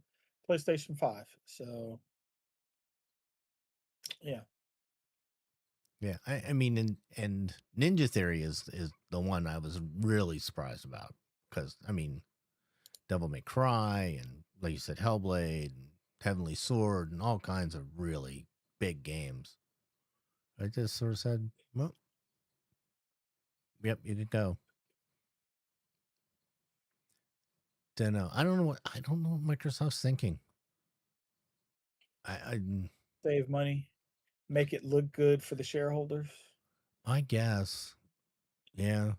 PlayStation 5. So yeah. Yeah, I mean, and Ninja Theory is the one I was really surprised about because I mean, Devil May Cry and like you said, Hellblade and Heavenly Sword and all kinds of really big games. I just sort of said, well, yep, you could go. Don't know. I don't know what Microsoft's thinking. I Save money, make it look good for the shareholders. I guess. Yeah,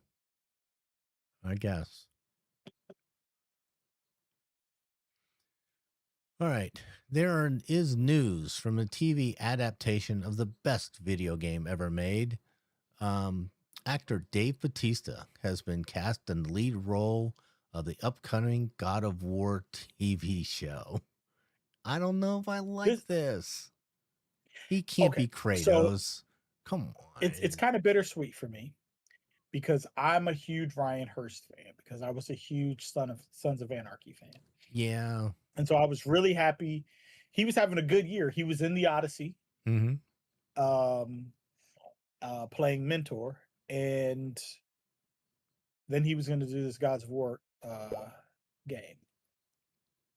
I guess. All right. Is news from a TV adaptation of the best video game ever made. Um, Actor Dave Bautista has been cast in the lead role of the upcoming God of War TV show. I don't know if I like This this. He can't okay. be So Kratos. Come it's on. kind of bittersweet for me because I'm a huge Ryan Hurst fan because I was a huge Sons of Anarchy fan. Yeah. And so I was really happy. He was having a good year. He was in the Odyssey, Mm-hmm. um, playing Mentor, and then he was going to do this Gods of War game.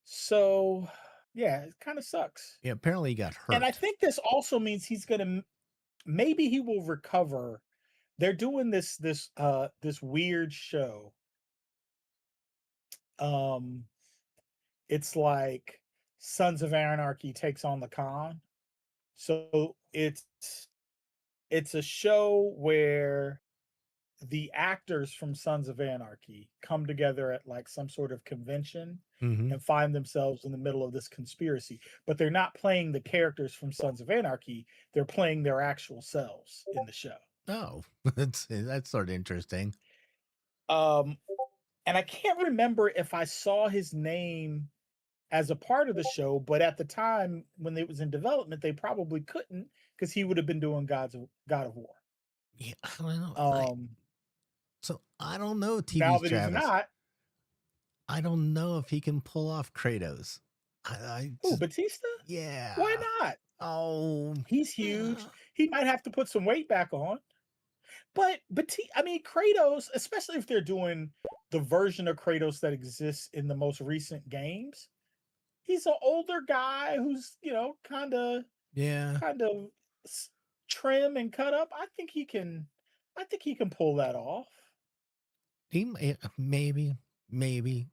So, yeah, it kind of sucks. Yeah. Apparently, he got And I hurt. think this also means he's going to maybe he will recover. They're doing this weird show. Um, it's like Sons of Anarchy takes on the con. So it's a show where the actors from Sons of Anarchy come together at like some sort of convention Mm-hmm. and find themselves in the middle of this conspiracy. But they're not playing the characters from Sons of Anarchy, they're playing their actual selves in the show. Oh, that's sort of interesting. Um, and I can't remember if I saw his name as a part of the show, but at the time when it was in development, they probably couldn't because he would have been doing God of War. Yeah, I don't know. Um, I don't know, now TV's that he's Travis. not, I don't know if he can pull off Kratos. I who just, Batista? Why yeah. not? Oh, He's huge. He might have to put some weight back on. But I mean, Kratos, especially if they're doing the version of Kratos that exists in the most recent games, he's an older guy who's yeah. kind of trim and cut up. I think he can pull that off. Maybe, maybe.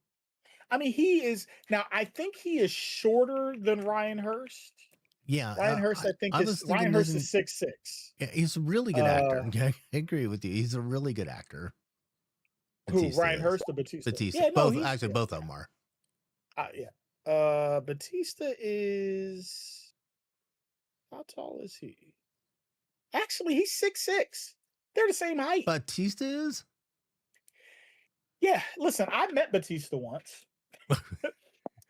I mean, he is now. I think he is shorter than Ryan Hurst. Yeah, I was Ryan thinking this, Hurst is and 6'6". yeah, he's a really good actor. Uh, Okay, I agree with you. He's a really good actor. who Batista Ryan is. Hurst or Batista? Batista. Yeah, no, Both, he's actually, yeah, both of them are. yeah. Batista is how tall is he? Actually, he's 6'6". They're the same height. Batista is? Yeah, listen, I met Batista once.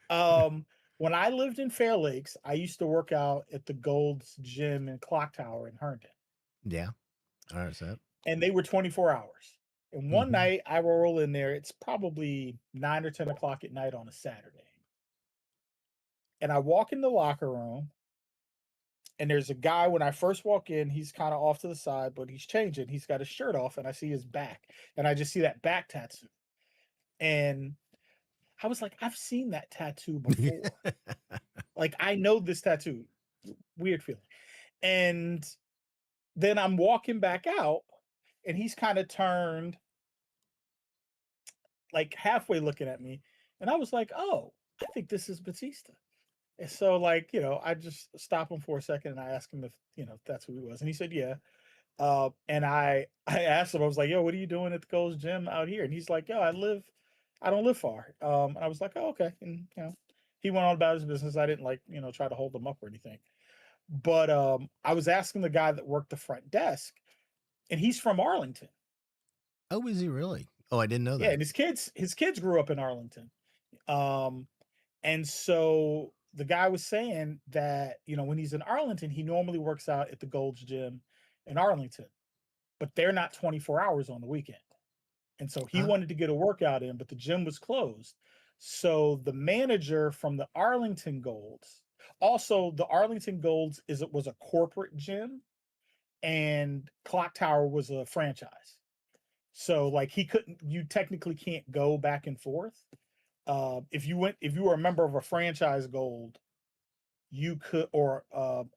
Um, when I lived in Fair Lakes, I used to work out at the Gold's Gym and Clock Tower in Herndon, Yeah. All right, so. and they were 24 hours. And one Mm-hmm. night I roll in there, it's probably 9 or 10 o'clock at night on a Saturday. And I walk in the locker room, and there's a guy when I first walk in, he's kind of off to the side, but he's changing. He's got his shirt off, and I see his back, and I just see that back tattoo. And I was like, I've seen that tattoo before. Like, I know this tattoo. Weird feeling. And then I'm walking back out, and he's kind of turned like halfway looking at me. And I was like, oh, I think this is Batista. And so, like, I just stop him for a second and I ask him if, if that's who he was. And he said, yeah. And I asked him, I was like, yo, what are you doing at the Gold's Gym out here? And he's like, yo, I live I don't live far. And I was like, oh, okay. And he went on about his business. I didn't like, try to hold him up or anything. But I was asking the guy that worked the front desk, and he's from Arlington. Oh, is he really? Oh, I didn't know Yeah, that. and his kids grew up in Arlington. Um, and so the guy was saying that, when he's in Arlington, he normally works out at the Gold's Gym in Arlington, but they're not 24 hours on the weekend. And so he Uh, wanted to get a workout in, but the gym was closed. So the manager from the Arlington Golds, also the Arlington Golds was a corporate gym, and Clock Tower was a franchise. So like you technically can't go back and forth. If you were a member of a franchise gold, you could, or of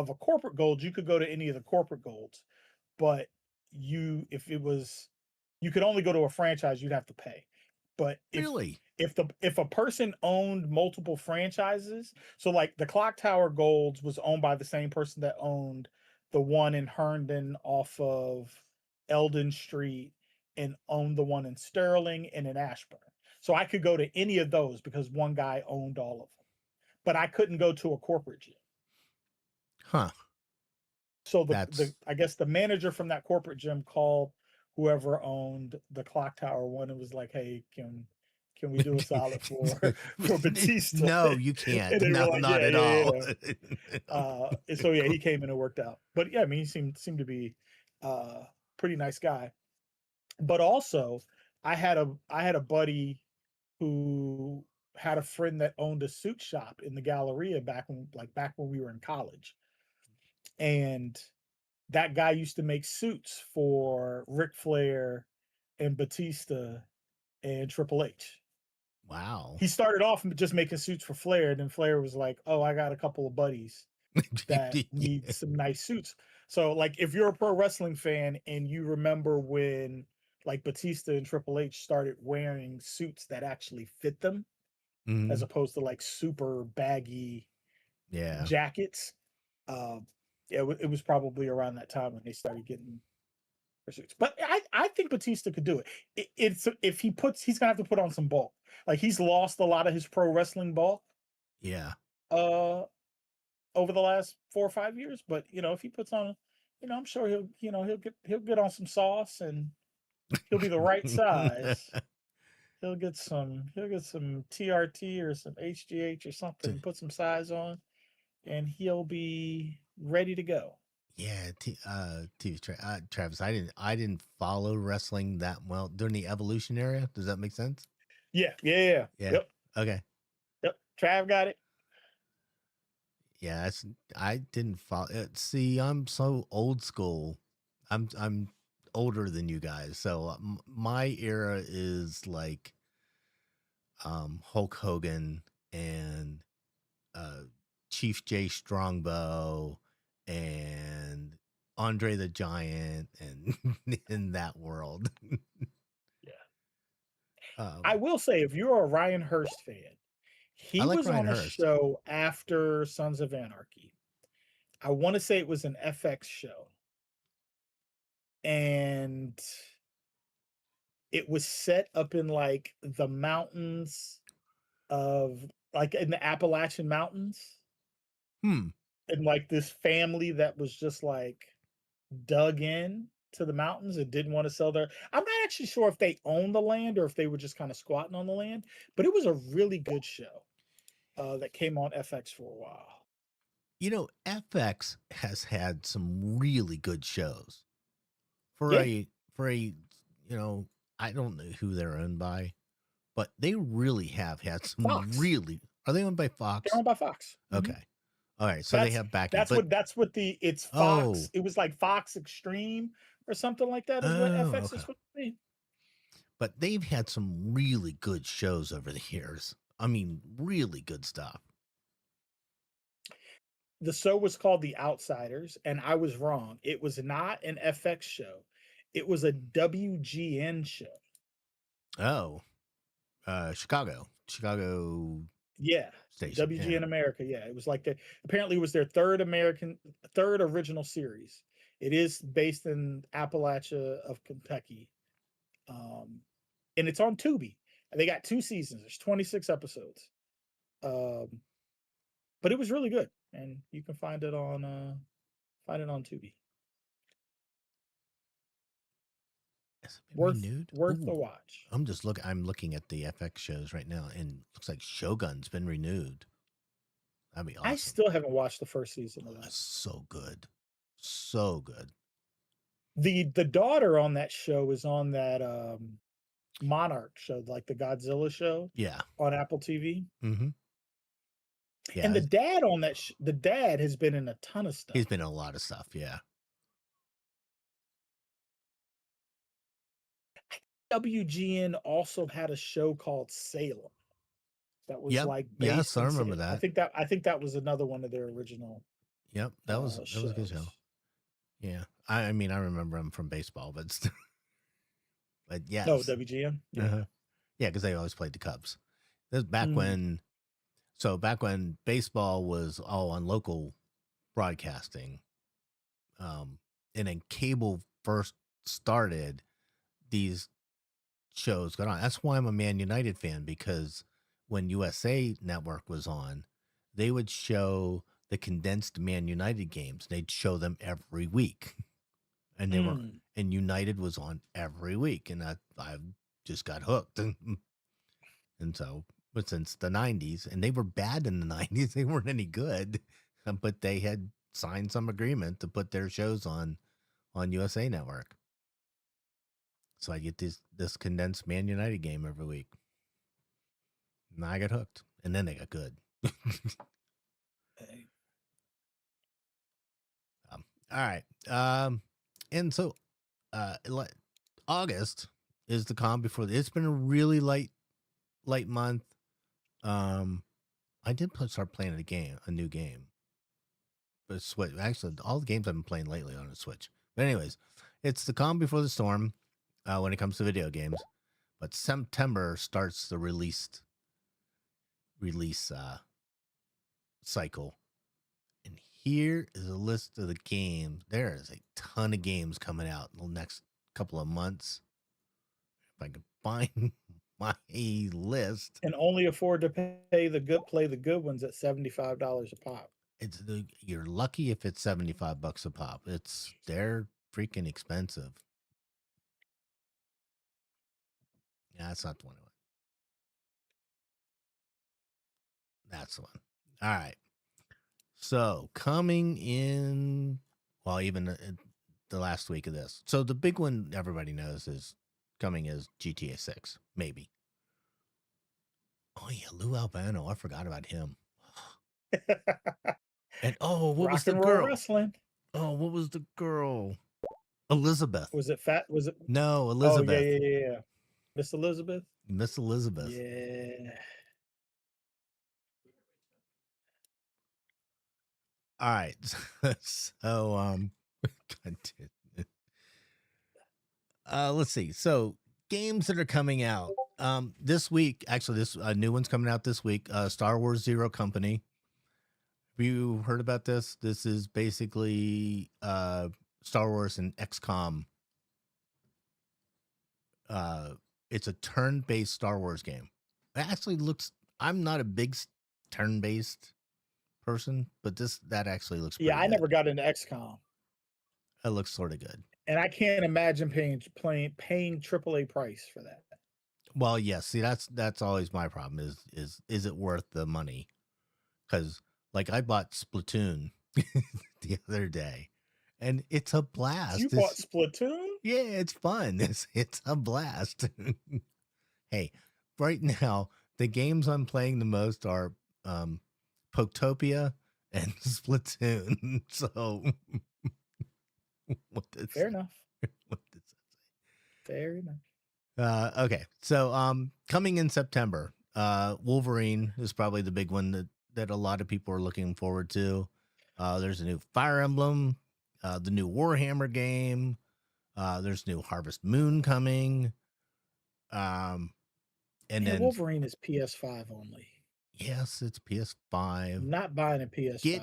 a corporate gold, you could go to any of the corporate golds. But if it was, you could only go to a franchise, you'd have to pay. But really? if a person owned multiple franchises, so like the Clock Tower Golds was owned by the same person that owned the one in Herndon off of Eldon Street, and owned the one in Sterling and in Ashburn. So I could go to any of those because one guy owned all of them, but I couldn't go to a corporate gym. Huh. So That's I guess the manager from that corporate gym called whoever owned the Clock Tower one and was like, "Hey, can we do a solid for Batista?" no, you And can't. they were No, like, not "Yeah, at yeah, all. yeah." And so yeah, he came in and worked out. But yeah, I mean, he seemed to be pretty nice guy. But also, I had a buddy who had a friend that owned a suit shop in the Galleria back when we were in college, and that guy used to make suits for Ric Flair and Batista and Triple H. Wow. He started off just making suits for Flair, and then Flair was like, "Oh, I got a couple of buddies that need some nice suits." So, like, if you're a pro wrestling fan and you remember when like Batista and Triple H started wearing suits that actually fit them, as Mhm. opposed to like super baggy Yeah. jackets, yeah, it was probably around that time when they started getting pursuits. But I think Batista could do it. It's if he's gonna have to put on some bulk. Like he's lost a lot of his pro wrestling bulk Yeah. uh over the last 4 or 5 years. But if he puts on, I'm sure he'll get on some sauce, and he'll be the right size. He'll get some TRT or some HGH or something, put some size on, and he'll be ready to go. Yeah, Travis, I didn't follow wrestling that well during the Evolution era. Does that make sense? Yeah, yeah, yeah. Yeah. Yep, Okay. yep. Trav got it. Yeah, I didn't follow. See, I'm so old school. I'm older than you guys, so my era is like Hulk Hogan and uh, Chief J Strongbow and Andre the Giant and in that world. Yeah. I um, will say, if you're a Ryan Hurst fan, I he like was Ryan on a Hurst. show after Sons of Anarchy. I want to say it was an FX show, and it was set up in like the mountains of like in the Appalachian Mountains, Hmm. and like this family that was just like dug in to the mountains and didn't want to sell their. I'm not actually sure if they owned the land or if they were just kind of squatting on the land, but it was a really good show that came on FX for a while. FX has had some really good shows for Yeah, a I don't know who they're owned by, but they really have had some Fox. really. Are they owned by They're Fox? owned by Fox. Okay. All right. So they That's have backing, but it's oh, Fox. It was like Fox Extreme or something like that is what oh, FX okay. is supposed to be. But they've had some really good shows over the years. I mean, really good stuff. The show was called The Outsiders, and I was wrong. It was not an FX show. It was a WGN show. Oh, Chicago Yeah, station. Yeah. WGN America. Yeah, it was like apparently it was their third original series. It is based in Appalachia of Kentucky, um, and it's on Tubi. They got 2 seasons. There's 26 episodes. But it was really good, and you can find it on Tubi. Has it been renewed? Worth the watch. I'm looking at the FX shows right now, and looks like Shogun's been renewed. That'd be awesome. I still haven't watched the first season of that. That's so good. So good. The daughter on that show is on that Monarch show, like the Godzilla show. Yeah. On Apple TV. Mm-hmm. Yeah. And the dad on that the dad has been in a ton of stuff. He's been in a lot of stuff, yeah. WGN also had a show called Salem. That was like yes, I remember that. I think that was another one of their original. Yep, that was a good show. Yeah, I mean I remember him from baseball, but still, but yes. No, WGN. Yeah, yeah, because they always played the Cubs. This was back when, back when baseball was all on local broadcasting, and then cable first started, these shows got on. That's why I'm a Man United fan, because when USA Network was on, they would show the condensed Man United games. They'd show them every week, and they were, and United was on every week, and I just got hooked, and so. But since the 90s, and they were bad in the 90s, they weren't any good, but they had signed some agreement to put their shows on USA Network. So I get this condensed Man United game every week. And I got hooked. And then they got good. All right. And so August is the calm before it's been a really light month. I did start playing a new game. But Switch. Actually, all the games I've been playing lately on a Switch. But anyways, it's the calm before the storm when it comes to video games. But September starts the release cycle. And here is a list of the games. There is a ton of games coming out in the next couple of months. If I can find my list. And only afford to play the good ones at $75 a pop. You're lucky if it's $75 a pop. They're freaking expensive. Yeah, that's not the one I want. That's the one. All right. So coming in, well, even the last week of this. So the big one everybody knows is coming is GTA 6, maybe. Oh yeah, Lou Albano. I forgot about him. And what was the girl? Wrestling. Oh, what was the girl? Elizabeth. Was it fat? Was it? No, Elizabeth. Oh, yeah. Miss Elizabeth. Miss Elizabeth. Yeah. All right. So let's see. So games that are coming out this week. Actually, this new one's coming out this week. Star Wars Zero Company. Have you heard about this? This is basically Star Wars and XCOM. It's a turn-based Star Wars game. It actually looks. I'm not a big turn-based person, but that actually looks. Yeah, I never got into XCOM. It looks sort of good, and I can't imagine paying AAA price for that. Well, yes. See, that's always my problem. Is it worth the money? Because like I bought Splatoon the other day, and it's a blast. You bought Splatoon? Yeah, it's fun. It's a blast. Hey, right now the games I'm playing the most are Poketopia and Splatoon. So fair enough. What does that say? Fair enough. Okay. So coming in September, Wolverine is probably the big one that a lot of people are looking forward to. There's a new Fire Emblem, the new Warhammer game. There's new Harvest Moon coming. And then Wolverine is PS5 only. Yes, it's PS5. I'm not buying a PS5.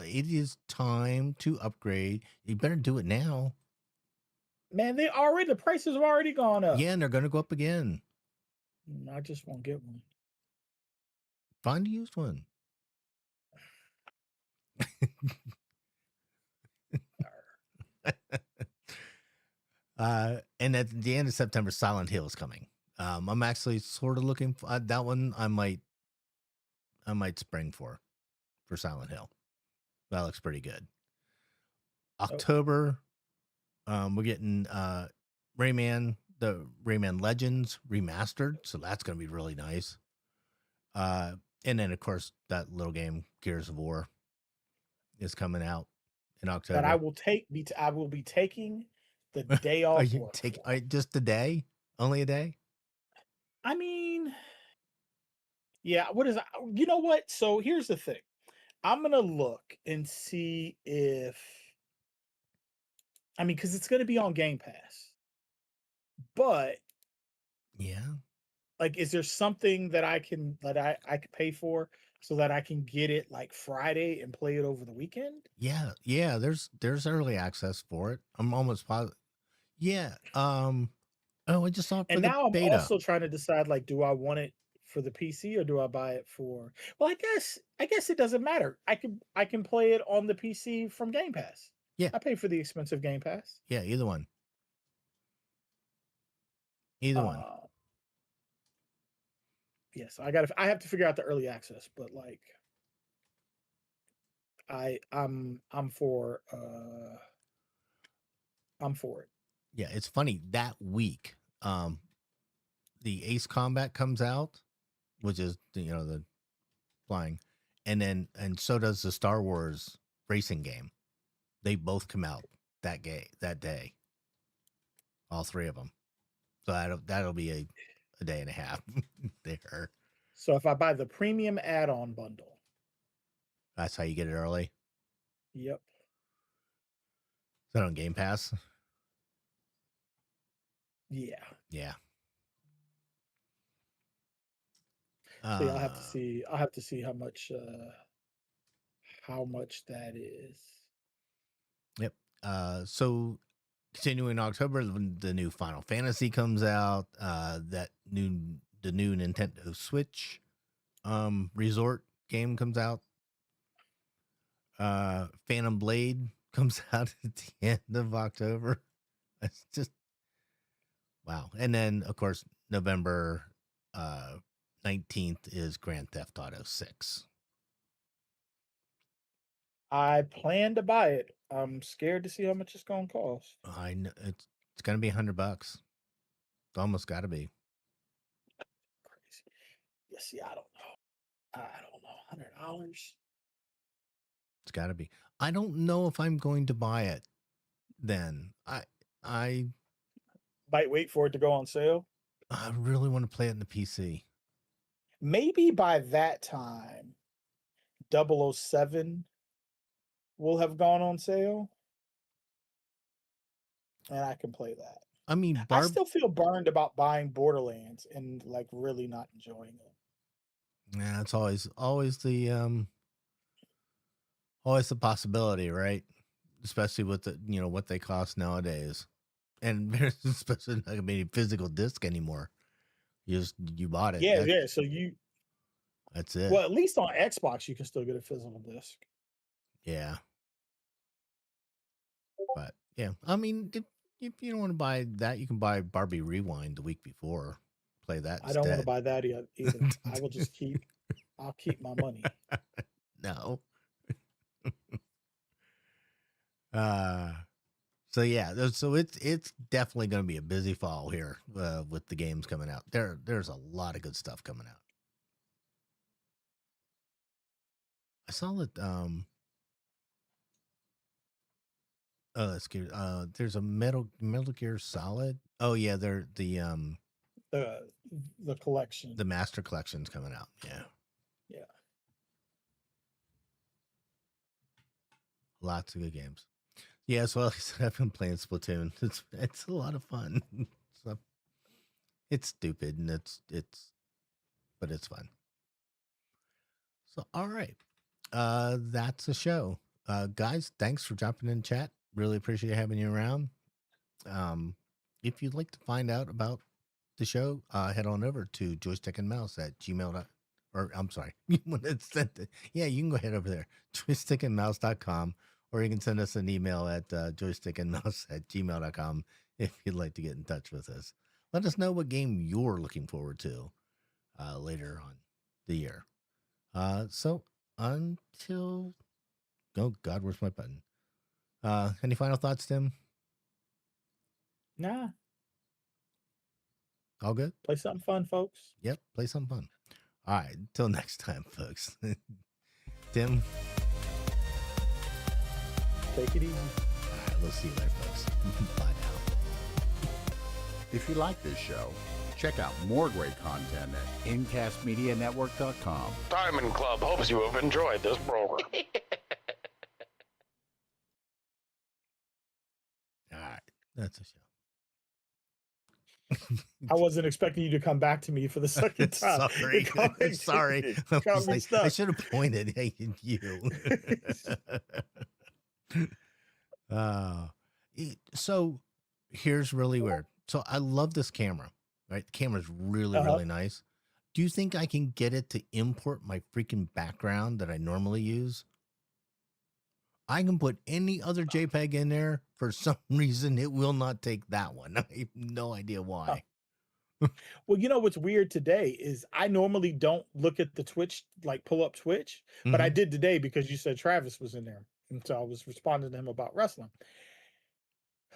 It is time to upgrade. You better do it now. Man, the prices have already gone up. Yeah, and they're going to go up again. I just won't get one. Find a used one. And at the end of September, Silent Hill is coming. I'm actually sort of looking for that one. I might spring for Silent Hill. That looks pretty good. October, we're getting Rayman, the Rayman Legends remastered, so that's going to be really nice. And then of course that little game Gears of War is coming out in October. That I will be taking the day Are off you work. just a day? Only a day? I mean, yeah. What is? You know what? So here's the thing. I'm gonna look and see if because it's gonna be on Game Pass. But Yeah. like, is there something that I can could pay for so that I can get it like Friday and play it over the weekend? Yeah. Yeah. There's early access for it. I'm almost positive. Yeah. Oh, I just saw it for And the now I'm beta. also trying to decide, like, do I want it for the PC or do I buy it for? Well, I guess it doesn't matter. I can play it on the PC from Game Pass. Yeah. I pay for the expensive Game Pass. Yeah. Either one. Either one. Yes, I have to figure out the early access, but like I'm for it. Yeah. It's funny that week. The Ace Combat comes out, which is the flying, and so does the Star Wars racing game. They both come out that day, all three of them. So that'll be a day and a half there. So if I buy the premium add-on bundle, That's how you get it early. yep. Is that on Game Pass? Yeah. Yeah. So yeah, I'll have to see how much that is. Yep. So continuing in October, when the new Final Fantasy comes out, the new Nintendo Switch resort game comes out. Phantom Blade comes out at the end of October. It's just wow. And then of course November 19th is Grand Theft Auto 6. I plan to buy it. I'm scared to see how much it's gonna cost. I know it's gonna be $100. It's almost got to be. Crazy. Yeah, see, I don't know. $100. It's got to be. I don't know if I'm going to buy it. Then I Might wait for it to go on sale. I really want to play it in the PC. Maybe by that time, 007 will have gone on sale, and I can play that. I mean, I still feel burned about buying Borderlands and like really not enjoying it. Yeah, it's always the possibility, right? Especially with the what they cost nowadays, and there's especially not gonna be any physical disc anymore. You bought it. Yeah. So that's it. well, at least on Xbox you can still get a physical disc. Yeah, but yeah, I mean, if you don't want to buy that, you can buy Barbie Rewind the week before. Play that. I don't want to buy that either. I will just I'll keep my money. No. So yeah, so it's definitely going to be a busy fall here with the games coming out. There's a lot of good stuff coming out. I saw that that's good. There's a Metal Gear Solid. Oh yeah, they're The collection. the Master Collection's coming out. Yeah. Yeah. Lots of good games. Yeah, so like I said, I've been playing Splatoon. It's a lot of fun. So, it's stupid and but it's fun. So all right. That's the show. Guys, thanks for jumping in chat. Really appreciate having you around. If you'd like to find out about the show, head on over to joystickandmouse@gmail.com. Or I'm sorry, you can go ahead over there, joystickandmouse.com, or you can send us an email at joystickandmouse@gmail.com if you'd like to get in touch with us. Let us know what game you're looking forward to later on the year. So until, oh God, where's my button? Any final thoughts, Tim? Nah. All good? Play something fun, folks. Yep, play something fun. All right, until next time, folks. Tim? Take it easy. All right, we'll see you later, folks. Bye now. If you like this show, check out more great content at incastmedianetwork.com. Diamond Club hopes you have enjoyed this program. All right, that's a show. I wasn't expecting you to come back to me for the second time. Sorry. I should have pointed at you. So here's really weird. So I love this camera, right? The camera's really nice. Do you think I can get it to import my freaking background that I normally use? I can put any other JPEG in there. For some reason, it will not take that one. I have no idea why. Well, you know what's weird today is I normally don't look at the Twitch, like pull up Twitch, but I did today because you said Travis was in there. And so I was responding to him about wrestling.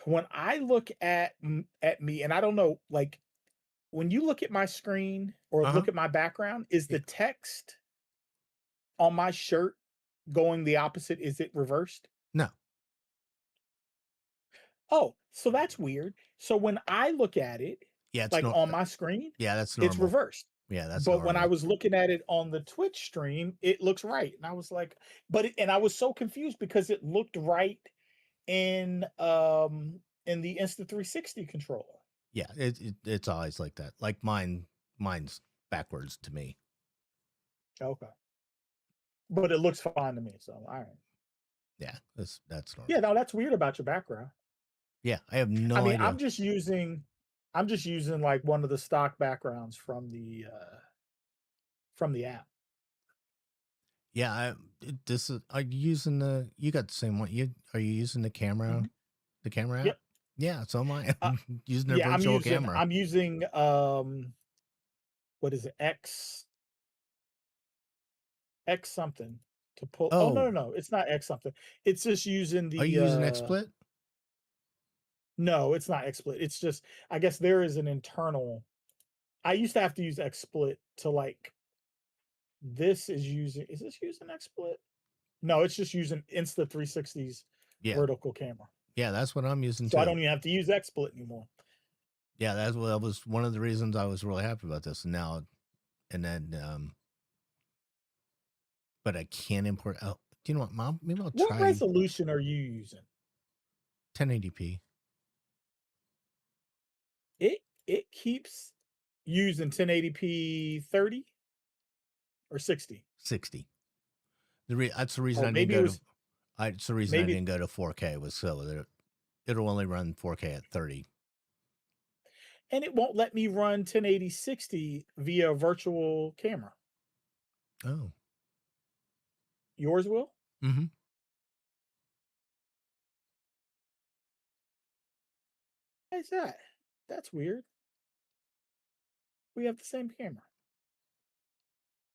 When I look at me, and I don't know, like when you look at my screen or look at my background, is the text on my shirt going the opposite? Is it reversed? No. Oh, so that's weird. So when I look at it, yeah, it's like on my screen, that's normal. it's reversed. Yeah, that's but normal. when I was looking at it on the Twitch stream, it looks right. And I was like, and I was so confused because it looked right in the Insta360 controller. Yeah, it's always like that. Like mine's backwards to me. Okay. But it looks fine to me, so all right. Yeah, that's normal. Yeah, no, that's weird about your background. Yeah, I have no idea. I'm just using like one of the stock backgrounds from the app. Yeah, are you using you got the same one? Are you using the camera? The camera app? Yep. Yeah, so am I. I'm using their virtual camera. I'm using what is it? X something to pull. Oh, no, it's not X something. It's just using the. Are you using XSplit? No, it's not XSplit. It's just, I guess there is an internal. I used to have to use XSplit to like. Is this using XSplit? No, it's just using Insta360's vertical camera. Yeah, that's what I'm using so too. I don't even have to use XSplit anymore. Yeah, that was one of the reasons I was really happy about this. But I can't import. Oh, do you know what, Mom? Maybe I'll try. What resolution are you using? 1080p. It keeps using 1080p 30 or 60. 60. That's the reason I didn't go to. It's the reason I didn't go to 4K was so it'll only run 4K at 30. And it won't let me run 1080 60 via virtual camera. Oh. Yours will? Mm-hmm. Why is that? That's weird. We have the same camera.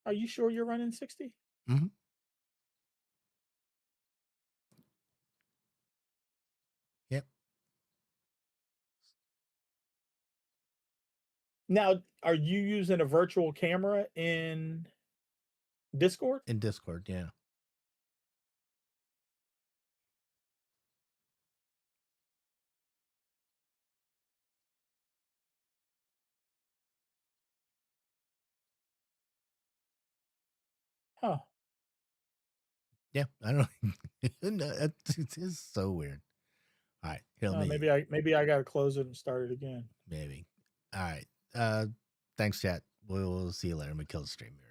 Are you sure you're running 60? Mm-hmm. Yep. Now, are you using a virtual camera in Discord? In Discord, yeah. Huh. Yeah, I don't know. It is so weird. All right, maybe I gotta close it and start it again. Maybe. All right. Thanks, chat. We'll see you later. I'm gonna kill the stream here.